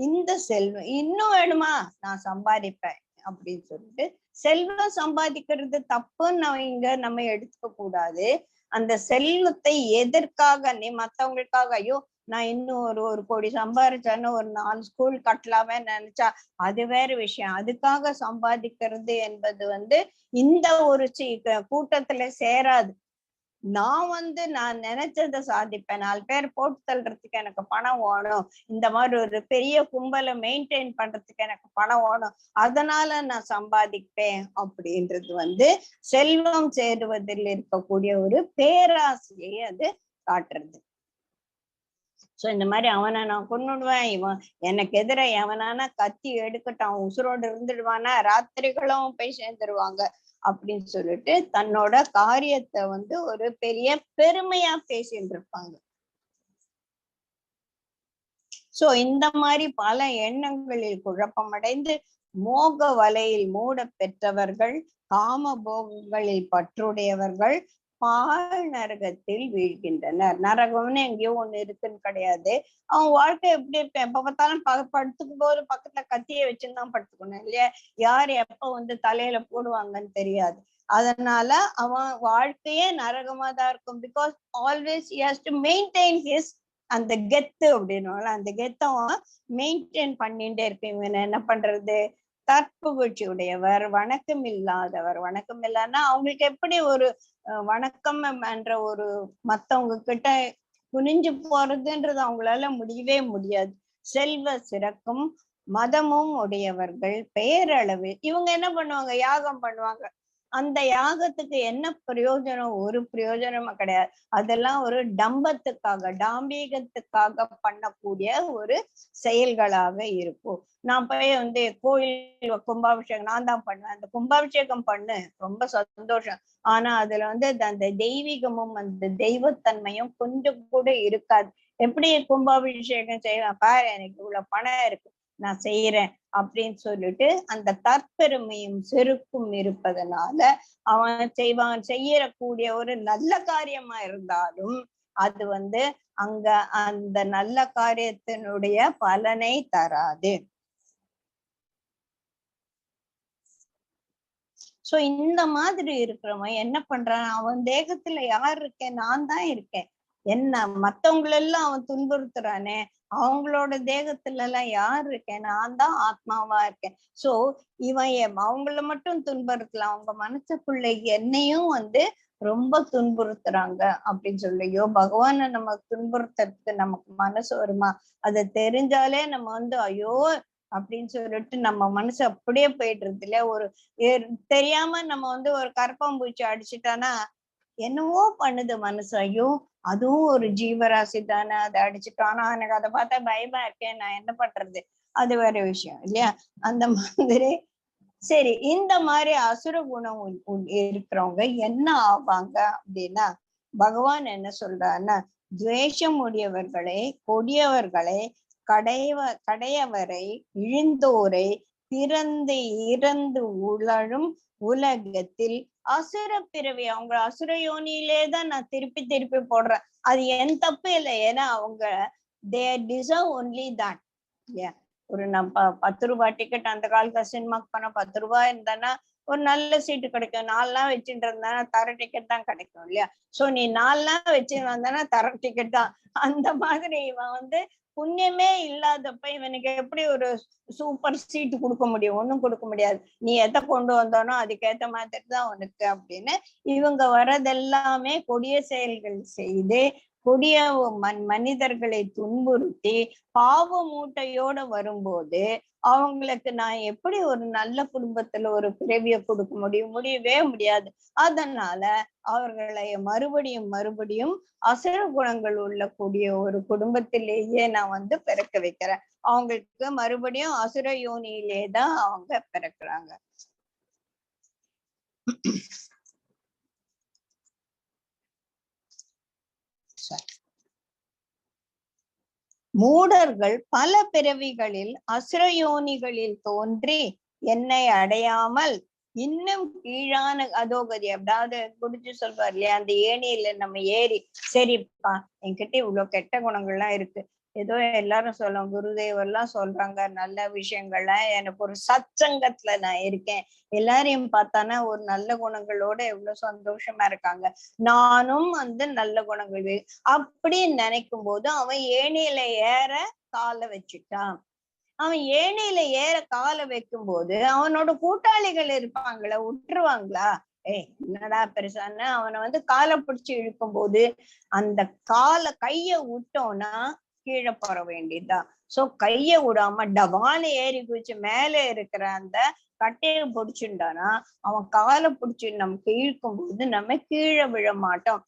இந்த செல்வம் இன்னும் வேணுமா, நான் சம்பாதிப்பேன் அப்படின்னு சொல்லிட்டு செல்வம் சம்பாதிக்கிறது தப்புன்னு நம்ம எடுத்துக்க கூடாது. அந்த செல்வத்தை எதற்காக, நீ மத்தவங்களுக்காக ஐயோ நான் இன்னும் ஒரு கோடி சம்பாதிச்சேன்னு ஒரு 4 ஸ்கூல் கட்டலாமே நினைச்சா அது வேற விஷயம். அதுக்காக சம்பாதிக்கிறது என்பது இந்த ஒரு கூட்டத்துல சேராது. நான் நினைச்சதை சாதிப்பேன், 4 பேர் போட்டு தள்ளுறதுக்கு எனக்கு பணம் வேணும், இந்த மாதிரி ஒரு பெரிய கும்பலை மெயின்டைன் பண்றதுக்கு எனக்கு பணம் வேணும், அதனால நான் சம்பாதிப்பேன் அப்படின்றது செல்வம் சேருவதில் இருக்கக்கூடிய ஒரு பேராசையை அது காட்டுறது. சோ இந்த மாதிரி அவனை நான் கொன்னுடுவேன், இவன் எனக்கு எதிர எவனான கத்தி எடுக்கட்டும், உசுரோடு இருந்துடுவானா, ராத்திரிகளும் போய் சேர்ந்துருவாங்க அப்படின்னு சொல்லிட்டு தன்னோட காரியத்தை ஒரு பெரிய பெருமையா பேசிட்டு இருப்பாங்க. சோ இந்த மாதிரி பல எண்ணங்களில் குழப்பமடைந்து மோக வலையில் மூட பெற்றவர்கள், காம போகங்களில் பற்றுடையவர்கள் பால் நரகத்தில் வீழ்கின்றனர். நரகம்னு எங்கேயோ ஒண்ணு இருக்குன்னு கிடையாது. அவன் வாழ்க்கை எப்படி இருப்பேன், எப்ப பார்த்தாலும் படுத்துக்கும் போது பக்கத்துல கத்தியை வச்சுதான் படுத்துக்கணும் இல்லையா. யார் எப்ப தலையில போடுவாங்கன்னு தெரியாது. அதனால அவன் வாழ்க்கையே நரகமா தான் இருக்கும். Because always he has to maintain his அந்த கெத்து அப்படின்னு, அந்த கெத்தை மெயின்டைன் பண்ணிட்டே இருக்கு. இவன் என்ன பண்றது, தற்புகழ்ச்சி உடையவர், வணக்கம் இல்லாதவர். வணக்கம் இல்லைன்னா அவங்களுக்கு எப்படி ஒரு வணக்கம் என்ற ஒரு மத்தவங்க கிட்ட குனிஞ்சு போறதுன்றது அவங்களால முடியவே முடியாது. செல்வ சிறக்கும் மதமும் உடையவர்கள் பேரளவு. இவங்க என்ன பண்ணுவாங்க, யாகம் பண்ணுவாங்க. அந்த யாகத்துக்கு என்ன பிரயோஜனம்? ஒரு பிரயோஜனமும் கிடையாது. அதெல்லாம் ஒரு டம்பத்துக்காக, டாம்பீகத்துக்காக பண்ணக்கூடிய ஒரு செயல்களாக இருக்கும். நான் போய் கோயில் கும்பாபிஷேகம் நான் தான் பண்ணுவேன். அந்த கும்பாபிஷேகம் பண்ணு, ரொம்ப சந்தோஷம். ஆனா அதுல அந்த தெய்வீகமும் அந்த தெய்வத்தன்மையும் கொஞ்சம் கூட இருக்காது. எப்படி கும்பாபிஷேகம் செய்வேன் பாரு, எனக்கு இவ்வளவு பணம் இருக்கு, நான் செய்யறேன் அப்படின்னு சொல்லிட்டு அந்த தற்பெருமையும் செருக்கும் இருப்பதனால அவன் செய்யக்கூடிய ஒரு நல்ல காரியமா இருந்தாலும் அது அங்க அந்த நல்ல காரியத்தினுடைய பலனை தராது. சோ இந்த மாதிரி இருக்கிறவன் என்ன பண்றான்? அவன் தேகத்துல யார் இருக்கேன்? நான் தான் இருக்கேன். என்ன மத்தவங்களெல்லாம் அவன் துன்புறுத்துறானே, அவங்களோட தேகத்துல எல்லாம் யார் இருக்கேன்? நான் தான் ஆத்மாவா இருக்கேன். சோ இவன் அவங்கள மட்டும் துன்புறுத்தலாம், அவங்க மனசுக்குள்ள என்னையும் ரொம்ப துன்புறுத்துறாங்க அப்படின்னு சொல்லியோ பகவான நம்ம துன்புறுத்துறதுக்கு நமக்கு மனசு வருமா? அதை தெரிஞ்சாலே நம்ம ஐயோ அப்படின்னு சொல்லிட்டு நம்ம மனசு அப்படியே போயிட்டு இல்லையா? ஒரு தெரியாம நம்ம ஒரு கரப்பாம்பூச்சி அடிச்சுட்டானா என்னவோ பண்ணுது மனசு. ஐயோ அதுவும் ஒரு ஜீவராசி தானே, அதை அடிச்சுட்டானா எனக்கு அதை பார்த்தா பயமா இருக்கேன், நான் என்ன பண்றது? அது வேற விஷயம் இல்லையா? அந்த மாதிரி சரி, இந்த மாதிரி அசுர குணம் இருக்கிறவங்க என்ன ஆவாங்க அப்படின்னா, பகவான் என்ன சொல்றாருன்னா, துவேஷம் உடையவர்களை, கொடியவர்களை, கடையவரை, இழிந்தோரை, பிறந்து இறந்து உழலும் உலகத்தில் அசுர பிறவி, அவங்க அசுர யோனியிலேதான் நான் திருப்பி திருப்பி போடுறேன். அது என் தப்பு இல்லை, ஏன்னா அவங்க they deserve only that. Yeah. ஒரு நம்ம 10 ரூபாய் டிக்கெட் அந்த காலத்துல சினிமாக்கு போனா 10 ரூபாய் இருந்தானா ஒரு நல்ல சீட்டு கிடைக்கும். 4 நாள் வச்சுட்டு இருந்தானா தர டிக்கெட் தான் கிடைக்கும் இல்லையா? சோ நீ 4 நாள் வச்சு வந்தானா தர டிக்கெட் தான். அந்த மாதிரி இவன் புண்ணியமே இல்லாதப்ப இவனுக்கு எப்படி ஒரு சூப்பர் சீட்டு கொடுக்க முடியும்? ஒண்ணும் கொடுக்க முடியாது. நீ எதை கொண்டு வந்தானோ அதுக்கேத்த மாதிரி தான் உனக்கு அப்படின்னு இவங்க வர்றதெல்லாமே கொடிய செயல்கள் செய்து கொடிய மனிதர்களை துன்புறுத்தி பாவ மூட்டையோட வரும்போது அவங்களுக்கு நான் எப்படி ஒரு நல்ல குடும்பத்துல ஒரு பிறவியை கொடுக்க முடியும்? முடியவே முடியாது. அதனால அவர்களை மறுபடியும் அசுர குணங்கள் உள்ள கூடிய ஒரு குடும்பத்திலேயே நான் பிறக்க வைக்கிறேன். அவங்களுக்கு மறுபடியும் அசுர யோனியிலே தான் அவங்க பிறக்கிறாங்க. மூடர்கள் பல பிறவிகளில் அசுரயோனிகளில் தோன்றி என்னை அடையாமல் இன்னும் கீழான அதோகதி, அதாவது குடிச்சு சொல்வார் இல்லையா, அந்த ஏணியில நம்ம ஏறி சரிப்பா என்கிட்ட இவ்வளவு கெட்ட குணங்கள்லாம் இருக்கு, ஏதோ எல்லாரும் சொல்லுவோம், குருதேவர்லாம் சொல்றாங்க நல்ல விஷயங்கள்லாம், எனக்கு ஒரு சத்சங்கத்துல நான் இருக்கேன், எல்லாரையும் பார்த்தானா ஒரு நல்ல குணங்களோட எவ்வளவு சந்தோஷமா இருக்காங்க, நானும் நல்ல குணங்கள் அப்படின்னு நினைக்கும் போது அவன் ஏணியில ஏற காலை வச்சுட்டான். அவன் ஏணியில ஏற காலை வைக்கும் போது அவனோட கூட்டாளிகள் இருப்பாங்களா, விட்டுருவாங்களா? என்னடா பெருசான்னு அவனை காலை பிடிச்சு இழுக்கும் போது அந்த கைய விட்டோம்னா கீழே போற வேண்டியதுதான். சோ கைய விடாம டபால ஏறி குதிச்சு மேல இருக்கிற அந்த கட்டையை பிடிச்சுட்டானா அவன் காலை பிடிச்சு நமக்கு இழுக்கும் போது நம்ம கீழே விழ மாட்டோம்.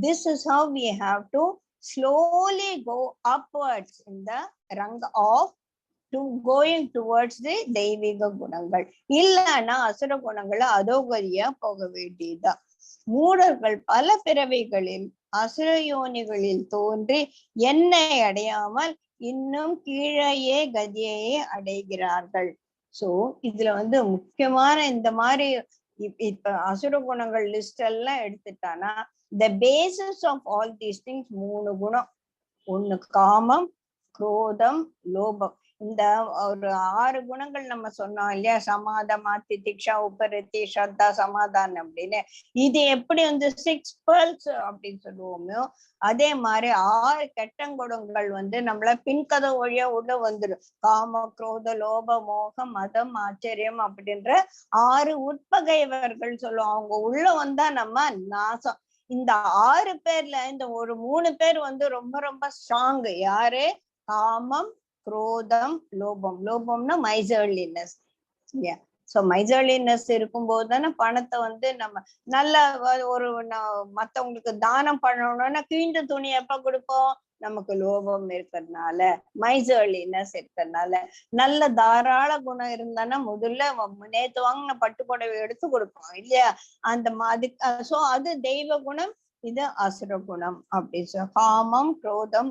This is how we have to slowly go upwards in the rung of to going towards the தெய்வீக குணங்கள். இல்லைன்னா அசுர குணங்களை அதோகதியா போக வேண்டியதுதான். மூடர்கள் பல பிறவிகளில் அசுரயோனிகளில் தோன்றி என்னை அடையாமல் இன்னும் கீழேயே கதியையே அடைகிறார்கள். சோ இதுல முக்கியமான இந்த மாதிரி இப்ப அசுர குணங்கள் லிஸ்ட் எல்லாம் எடுத்துட்டானா the basis of all these things 3 குணம். ஒண்ணு காமம், குரோதம், லோபம். இந்த ஒரு 6 குணங்கள் நம்ம சொன்னோம் இல்லையா, சமாதமா, திதிக்ஷா, உபரித்தி, ஸ்ரத்தா, சமாதானம் அப்படின்னு. இது எப்படி 6 pearls அப்படின்னு சொல்லுவோமோ அதே மாதிரி 6 கெட்டங்குணங்கள் நம்மள பின்கதை வழியா உள்ள வந்துடும். காம, குரோத, லோப, மோகம், மதம், ஆச்சரியம் அப்படின்ற 6 உட்பகைவர்கள் சொல்லுவோம். அவங்க உள்ள வந்தா நம்ம நாசம். இந்த 6 பேர்ல இந்த ஒரு 3 பேர் ரொம்ப ரொம்ப ஸ்ட்ராங். யாரு? காமம், குரோதம், லோபம். லோபம்னா மைசர்லினஸ். சோ மைசர்லினஸ் இருக்கும்போது தானே பணத்தை வந்து நம்ம நல்ல ஒரு மத்தவங்களுக்கு தானம் பண்ணணும்னா கிழிந்த துணி எப்ப கொடுப்போம்? நமக்கு லோபம் இருக்கிறதுனால, மைசர்லினஸ் இருக்கிறதுனால. நல்ல தாராள குணம் இருந்தானா முதல்ல நேத்து வாங்கின பட்டு புடவை எடுத்து கொடுப்போம் இல்லையா? அந்த மாதிரி. சோ அது தெய்வ குணம், இது அசுர குணம். அப்படி காமம், குரோதம்,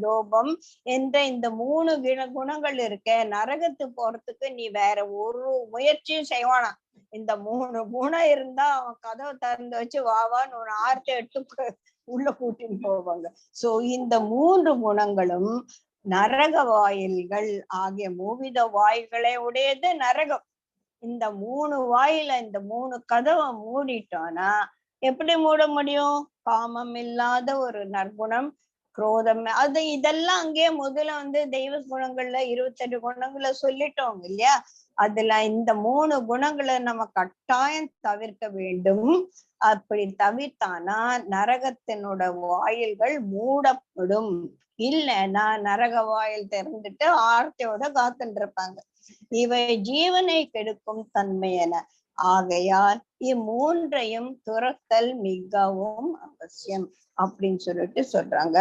லோபம் என்ற இந்த 3 குணங்கள் இருக்க. நரகத்து போறதுக்கு நீ வேற ஒரு முயற்சியும் செய்வானா. இந்த 3 குணம் இருந்தா அவன் கதவை திறந்து வச்சு வாவான்னு ஒரு ஆர்த்தி எடுத்து உள்ள கூட்டின்னு போவாங்க. சோ இந்த 3 குணங்களும் நரக வாயில்கள் ஆகிய மூவித வாயில்களை உடையது நரகம். இந்த 3 வாயில இந்த 3 கதவை மூடிட்டோம்னா எப்படி மூட முடியும்? காமம் இல்லாத ஒரு நற்குணம், குரோதம், அது இதெல்லாம் அங்கேயே முதல்ல வந்து தெய்வ குணங்கள்ல 28 குணங்களை சொல்லிட்டோம் இல்லையா? அதுல இந்த 3 குணங்களை நம்ம கட்டாயம் தவிர்க்க வேண்டும். அப்படி தவிர்த்தானா நரகத்தினோட வாயில்கள் மூடப்படும். இல்லைன்னா நரக வாயில் திறந்துட்டு ஆர்த்தியோட காத்துட்டு இருப்பாங்க. இவை ஜீவனை கெடுக்கும் தன்மையென. ஆகையால் இம்மூன்றையும் துரத்தல் மிகவும் அவசியம் அப்படின்னு சொல்றாங்க.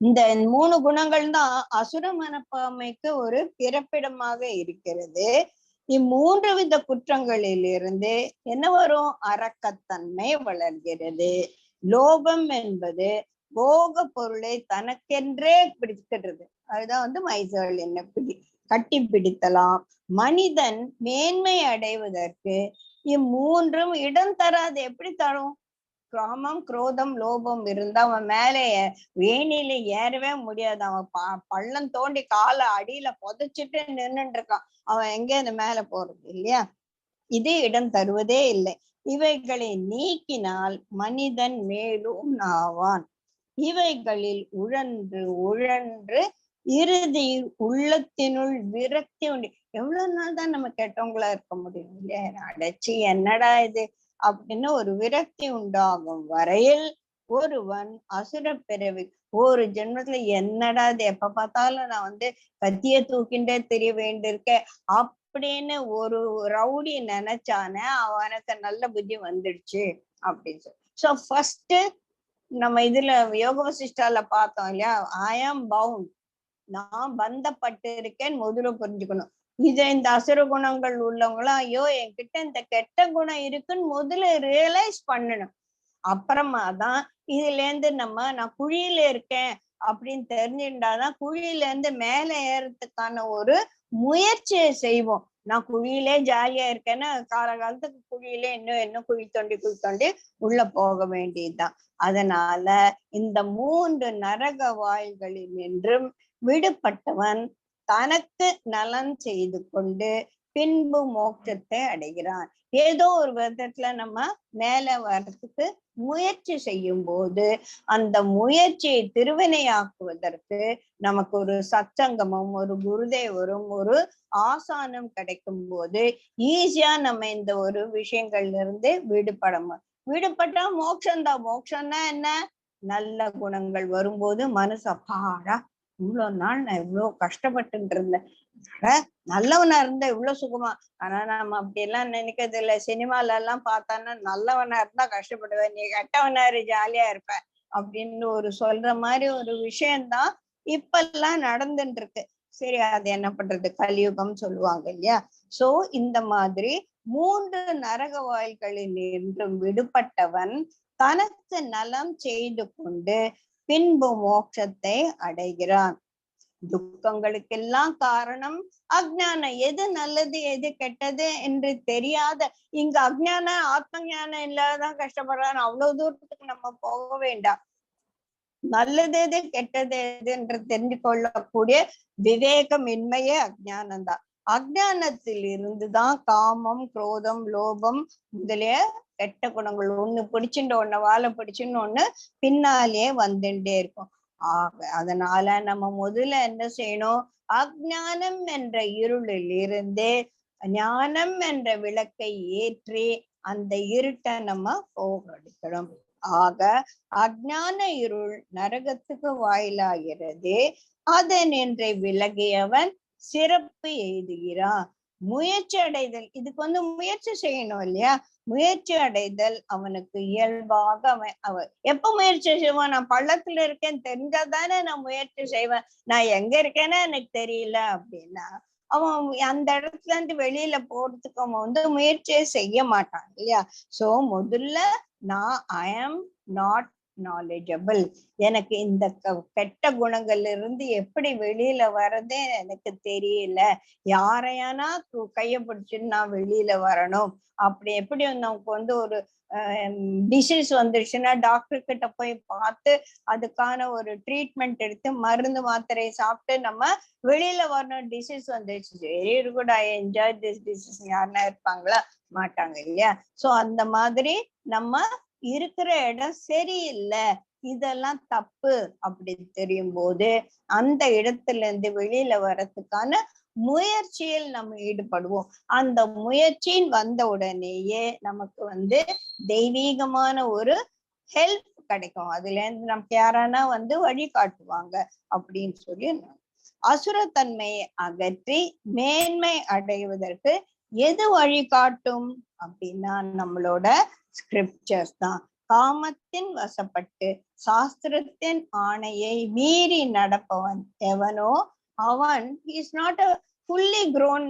இந்த 3 குணங்கள் தான் அசுர மனப்பான்மைக்கு ஒரு பிறப்பிடமாக இருக்கிறது. இம்மூன்று வித குற்றங்களிலிருந்து என்ன வரும்? அரக்கத்தன்மை வளர்கிறது. லோபம் என்பது போக பொருளை தனக்கென்றே பிடிக்கிறது. அதுதான் வந்து மைசர்லின கட்டி பிடித்தலாம். மனிதன் மேன்மை அடைவதற்கு இம்மூன்றும் இடம் தராது. எப்படி தரும்? காமம், குரோதம், லோபம் இருந்தா அவன் மேலே வேணியில ஏறவே முடியாது. அவன் பள்ளம் தோண்டி காலை அடியில புதைச்சிட்டு நின்னுட்டு இருக்கான். அவன் எங்க இந்த மேல போறது இல்லையா? இது இடம் தருவதே இல்லை. இவைகளை நீக்கினால் மனிதன் மேலும் ஆவான். இவைகளில் உழன்று இறுதி உள்ளத்தினுள் விரக்தி உண்டு. எவ்வளவு நாள் தான் நம்ம கெட்டவங்களா இருக்க முடியும் இல்லையா? அடைச்சி என்னடா இது அப்படின்னு ஒரு விரக்தி உண்டாகும் வரையில் ஒருவன் அசுர பிறவி ஒரு ஜென்மத்துல என்னடா இது எப்ப பார்த்தாலும் நான் வந்து கத்திய தூக்கின்றே தெரிய வேண்டியிருக்கேன் அப்படின்னு ஒரு ரவுடி நினைச்சானே அவனுக்கு நல்ல புத்தி வந்துடுச்சு அப்படின்னு சொல்லி. சோ ஃபர்ஸ்ட் நம்ம இதுல யோக வசிஷ்டால பார்த்தோம் இல்லையா? ஐ ஆம் பவுண்ட், நான் பந்தப்பட்டு இருக்கேன் முதல்ல புரிஞ்சுக்கணும். இத இந்த அசுர குணங்கள் உள்ளவங்களும் ஐயோ என்கிட்ட இந்த கெட்ட குணம் இருக்குன்னு முதல்ல ரியலைஸ் பண்ணணும். அப்புறமா தான் இதுல இருந்து நான் குழியில இருக்கேன் அப்படின்னு தெரிஞ்சுட்டாதான் குழியில இருந்து மேல ஏறதுக்கான ஒரு முயற்சியை செய்வோம். நான் குழியிலே ஜாலியா இருக்கேன்னா காலகாலத்துக்கு குழியிலே இன்னும் குழி தோண்டி உள்ள போக வேண்டியதுதான். அதனால இந்த 3 நரக வாயில்களில் நின்றும் விடுபட்டவன் தனக்கு நலன் செய்து கொண்டு பின்பு மோட்சத்தை அடைகிறான். ஏதோ ஒரு விதத்துல நம்ம மேல வர்றதுக்கு முயற்சி செய்யும் போது அந்த முயற்சியை திருவினையாக்குவதற்கு நமக்கு ஒரு சச்சங்கமும் ஒரு குருதேவரும் ஒரு ஆசானம் கிடைக்கும் போது ஈஸியா நம்ம இந்த ஒரு விஷயங்கள்ல இருந்து விடுபட்டா மோட்சம்தான். மோட்சம்னா என்ன? நல்ல குணங்கள் வரும்போது மனசு அப்பாடா இவ்வளவு நாள் நான் இவ்வளவு கஷ்டப்பட்டு இருந்தேன், நல்லவனா இருந்தா இவ்வளவு சுகமா. ஆனா நம்ம அப்படி எல்லாம் நினைக்கிறது இல்ல. சினிமால எல்லாம் பார்த்தான்னா நல்லவனா இருந்தா கஷ்டப்படுவேன், நீ கெட்டவனா ஜாலியா இருப்ப அப்படின்னு ஒரு சொல்ற மாதிரி ஒரு விஷயம்தான் இப்ப எல்லாம் நடந்துட்டு இருக்கு. சரி, அது என்ன பண்றது, கலியுகம் சொல்லுவாங்க இல்லையா? சோ இந்த மாதிரி 3 நரக வாயில்களில் என்றும் விடுபட்டவன் தனக்கு நலம் செய்து கொண்டு பின்பு மோட்சத்தை அடைகிறான். துக்கங்களுக்கெல்லாம் காரணம் அஜ்ஞானம். எது நல்லது எது கெட்டது என்று தெரியாத இங்க அஜ்ஞானம் ஆத்ம ஞானம் இல்லாதான் கஷ்டப்படுறான்னு அவ்வளவு தூரத்துக்கு நம்ம போக வேண்டாம். நல்லது எது கெட்டது எது என்று தெரிந்து கொள்ளக்கூடிய விவேகமின்மையே அஜ்ஞானம் தான். அஜ்ஞானத்தில் இருந்துதான் காமம், குரோதம், லோபம் முதலிய கெட்ட குணங்கள் ஒண்ணு பிடிச்சுட்டு வாழை பிடிச்சுன்னு பின்னாலே வந்துட்டே இருக்கும். அதனால நம்ம முதல்ல என்ன செய்யணும்? அஜ்ஞானம் என்ற இருளில் இருந்து ஞானம் என்ற விளக்கை ஏற்றி அந்த இருட்டை நம்ம போகடிக்கணும். ஆக அஜ்ஞான இருள் நரகத்துக்கு வாயிலாகிறது. அதனின்று விலகியவன் சிறப்பு எய்துகிறான். முயற்சி அடைதல், இதுக்கு முயற்சி செய்யணும் இல்லையா? முயற்சி அடைதல் அவனுக்கு இயல்பாக அவன் எப்ப முயற்சி செய்வான்? நான் பள்ளத்துல இருக்கேன்னு தெரிஞ்சாதானே நான் முயற்சி செய்வேன். நான் எங்க இருக்கேன்னு எனக்கு தெரியல அப்படின்னா அவன் அந்த இடத்துல இருந்து வெளியில போறதுக்கு அவன் முயற்சியே செய்ய மாட்டான் இல்லையா? சோ முதல்ல நான் ஐ ஆம் நாட் நாலேஜபிள், எனக்கு இந்த கெட்ட குணங்கள்ல இருந்து எப்படி வெளியில வர்றதே எனக்கு தெரியல, யாரையானா கைய பிடிச்சுன்னு நான் வெளியில வரணும். அப்படி எப்படி நமக்கு ஒரு டிசீஸ் வந்துருச்சுன்னா டாக்டர் கிட்ட போய் பார்த்து அதுக்கான ஒரு ட்ரீட்மெண்ட் எடுத்து மருந்து மாத்திரை சாப்பிட்டு நம்ம வெளியில வரணும். டிசீஸ் வந்துருச்சு, very good, I enjoy this disease, யாருன்னா இருப்பாங்களா? மாட்டாங்க இல்லையா? சோ அந்த மாதிரி நம்ம இருக்கிற இடம் சரியில்லை, இதெல்லாம் தப்பு அப்படின்னு தெரியும் போது அந்த இடத்துல இருந்து வெளியில வர்றதுக்கான முயற்சியில் நம்ம ஈடுபடுவோம். அந்த முயற்சியின் வந்த உடனேயே நமக்கு தெய்வீகமான ஒரு ஹெல்ப் கிடைக்கும். அதுல இருந்து நமக்கு யாரானா வழி காட்டுவாங்க அப்படின்னு சொல்லி. அசுரத்தன்மையை அகற்றி மேன்மை அடைவதற்கு எது வழிகாட்டும் அப்படின்னா நம்மளோட ஸ்கிரிப்சர்ஸ் தான். காமத்தின் வசப்பட்டு சாஸ்திரத்தின் ஆணையை மீறி நடப்பவன் எவனோ அவன் is not a fully grown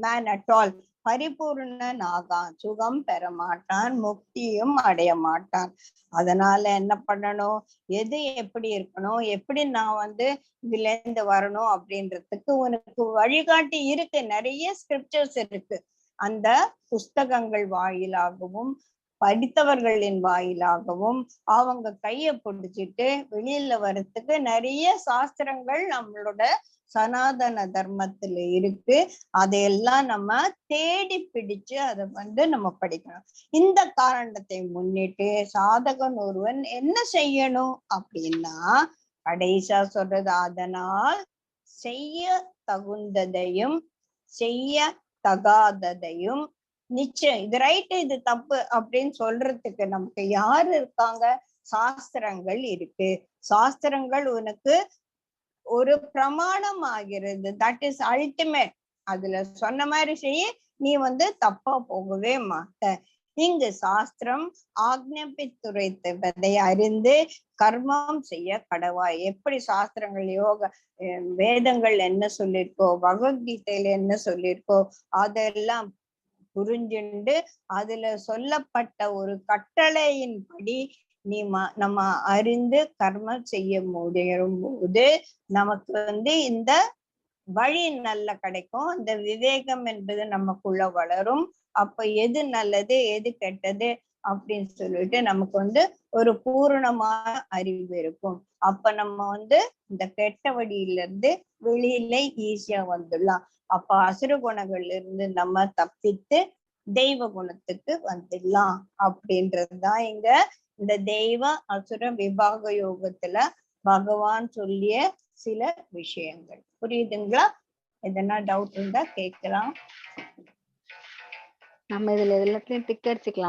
man at all. பரிபூர்ணன் ஆகான், சுகம் பெற மாட்டான், முக்தியும் அடைய மாட்டான். அதனால என்ன பண்ணணும், எது எப்படி இருக்கணும், எப்படி நான் இதுல இருந்து வரணும் அப்படின்றதுக்கு உனக்கு வழிகாட்டி இருக்கு. நிறைய ஸ்கிரிப்சர்ஸ் இருக்கு. அந்த புஸ்தகங்கள் வாயிலாகவும் படித்தவர்களின் வாயிலாகவும் அவங்க கைய பிடிச்சிட்டு வெளியில வர்றதுக்கு நிறைய சாஸ்திரங்கள் நம்மளோட சனாதன தர்மத்துல இருக்கு. அதையெல்லாம் நம்ம தேடி பிடிச்சு அதை நம்ம படிக்கணும். இந்த காரணத்தை முன்னிட்டு சாதகன் ஒருவன் என்ன செய்யணும் அப்படின்னா கடைசியா சொல்றது, அதனால் செய்ய தகுந்ததையும் செய்ய தகாததையும் நிச்சயம், இது ரைட்டு இது தப்பு அப்படின்னு சொல்றதுக்கு நமக்கு யாரு இருக்காங்க? சாஸ்திரங்கள் இருக்கு. சாஸ்திரங்கள் உனக்கு ஒரு பிரமாணம் ஆகிறது. That is ultimate. அதுல சொன்ன மாதிரி செய்ய நீ தப்பா போகவே மாட்ட. இங்கு சாஸ்திரம் ஆக்ஞாபித்துரைத்ததை அறிந்து கர்மம் செய்ய கடவாய். எப்படி சாஸ்திரங்கள் யோக வேதங்கள் என்ன சொல்லியிருக்கோ, பகவத்கீதையில என்ன சொல்லியிருக்கோ அதெல்லாம் புரிஞ்சுண்டு அதுல சொல்லப்பட்ட ஒரு கட்டளையின்படி நம்ம அறிந்து கர்மம் செய்ய முடியும் போது நமக்கு இந்த வழி நல்ல கிடைக்கும். அந்த விவேகம் என்பது நமக்குள்ள வளரும். அப்ப எது நல்லது எது கெட்டது அப்படின்னு சொல்லிட்டு நமக்கு ஒரு பூரணமான அறிவு இருக்கும். அப்ப நம்ம இந்த கெட்ட வழியில இருந்து வெளியில ஈஸியா வந்துடலாம். அப்ப அசுர குணங்கள்ல இருந்து நம்ம தப்பித்து தெய்வ குணத்துக்கு வந்துடலாம் அப்படின்றதுதான் இங்க இந்த தெய்வ அசுர விபாக யோகத்துல பகவான் சொல்லிய சில விஷயங்கள். புரியுதுங்களா? எதனா டவுட் இருந்தா கேட்கலாம். நம்ம இதுல எல்லாத்துலயும் டிக் அடிச்சுக்கலாம்.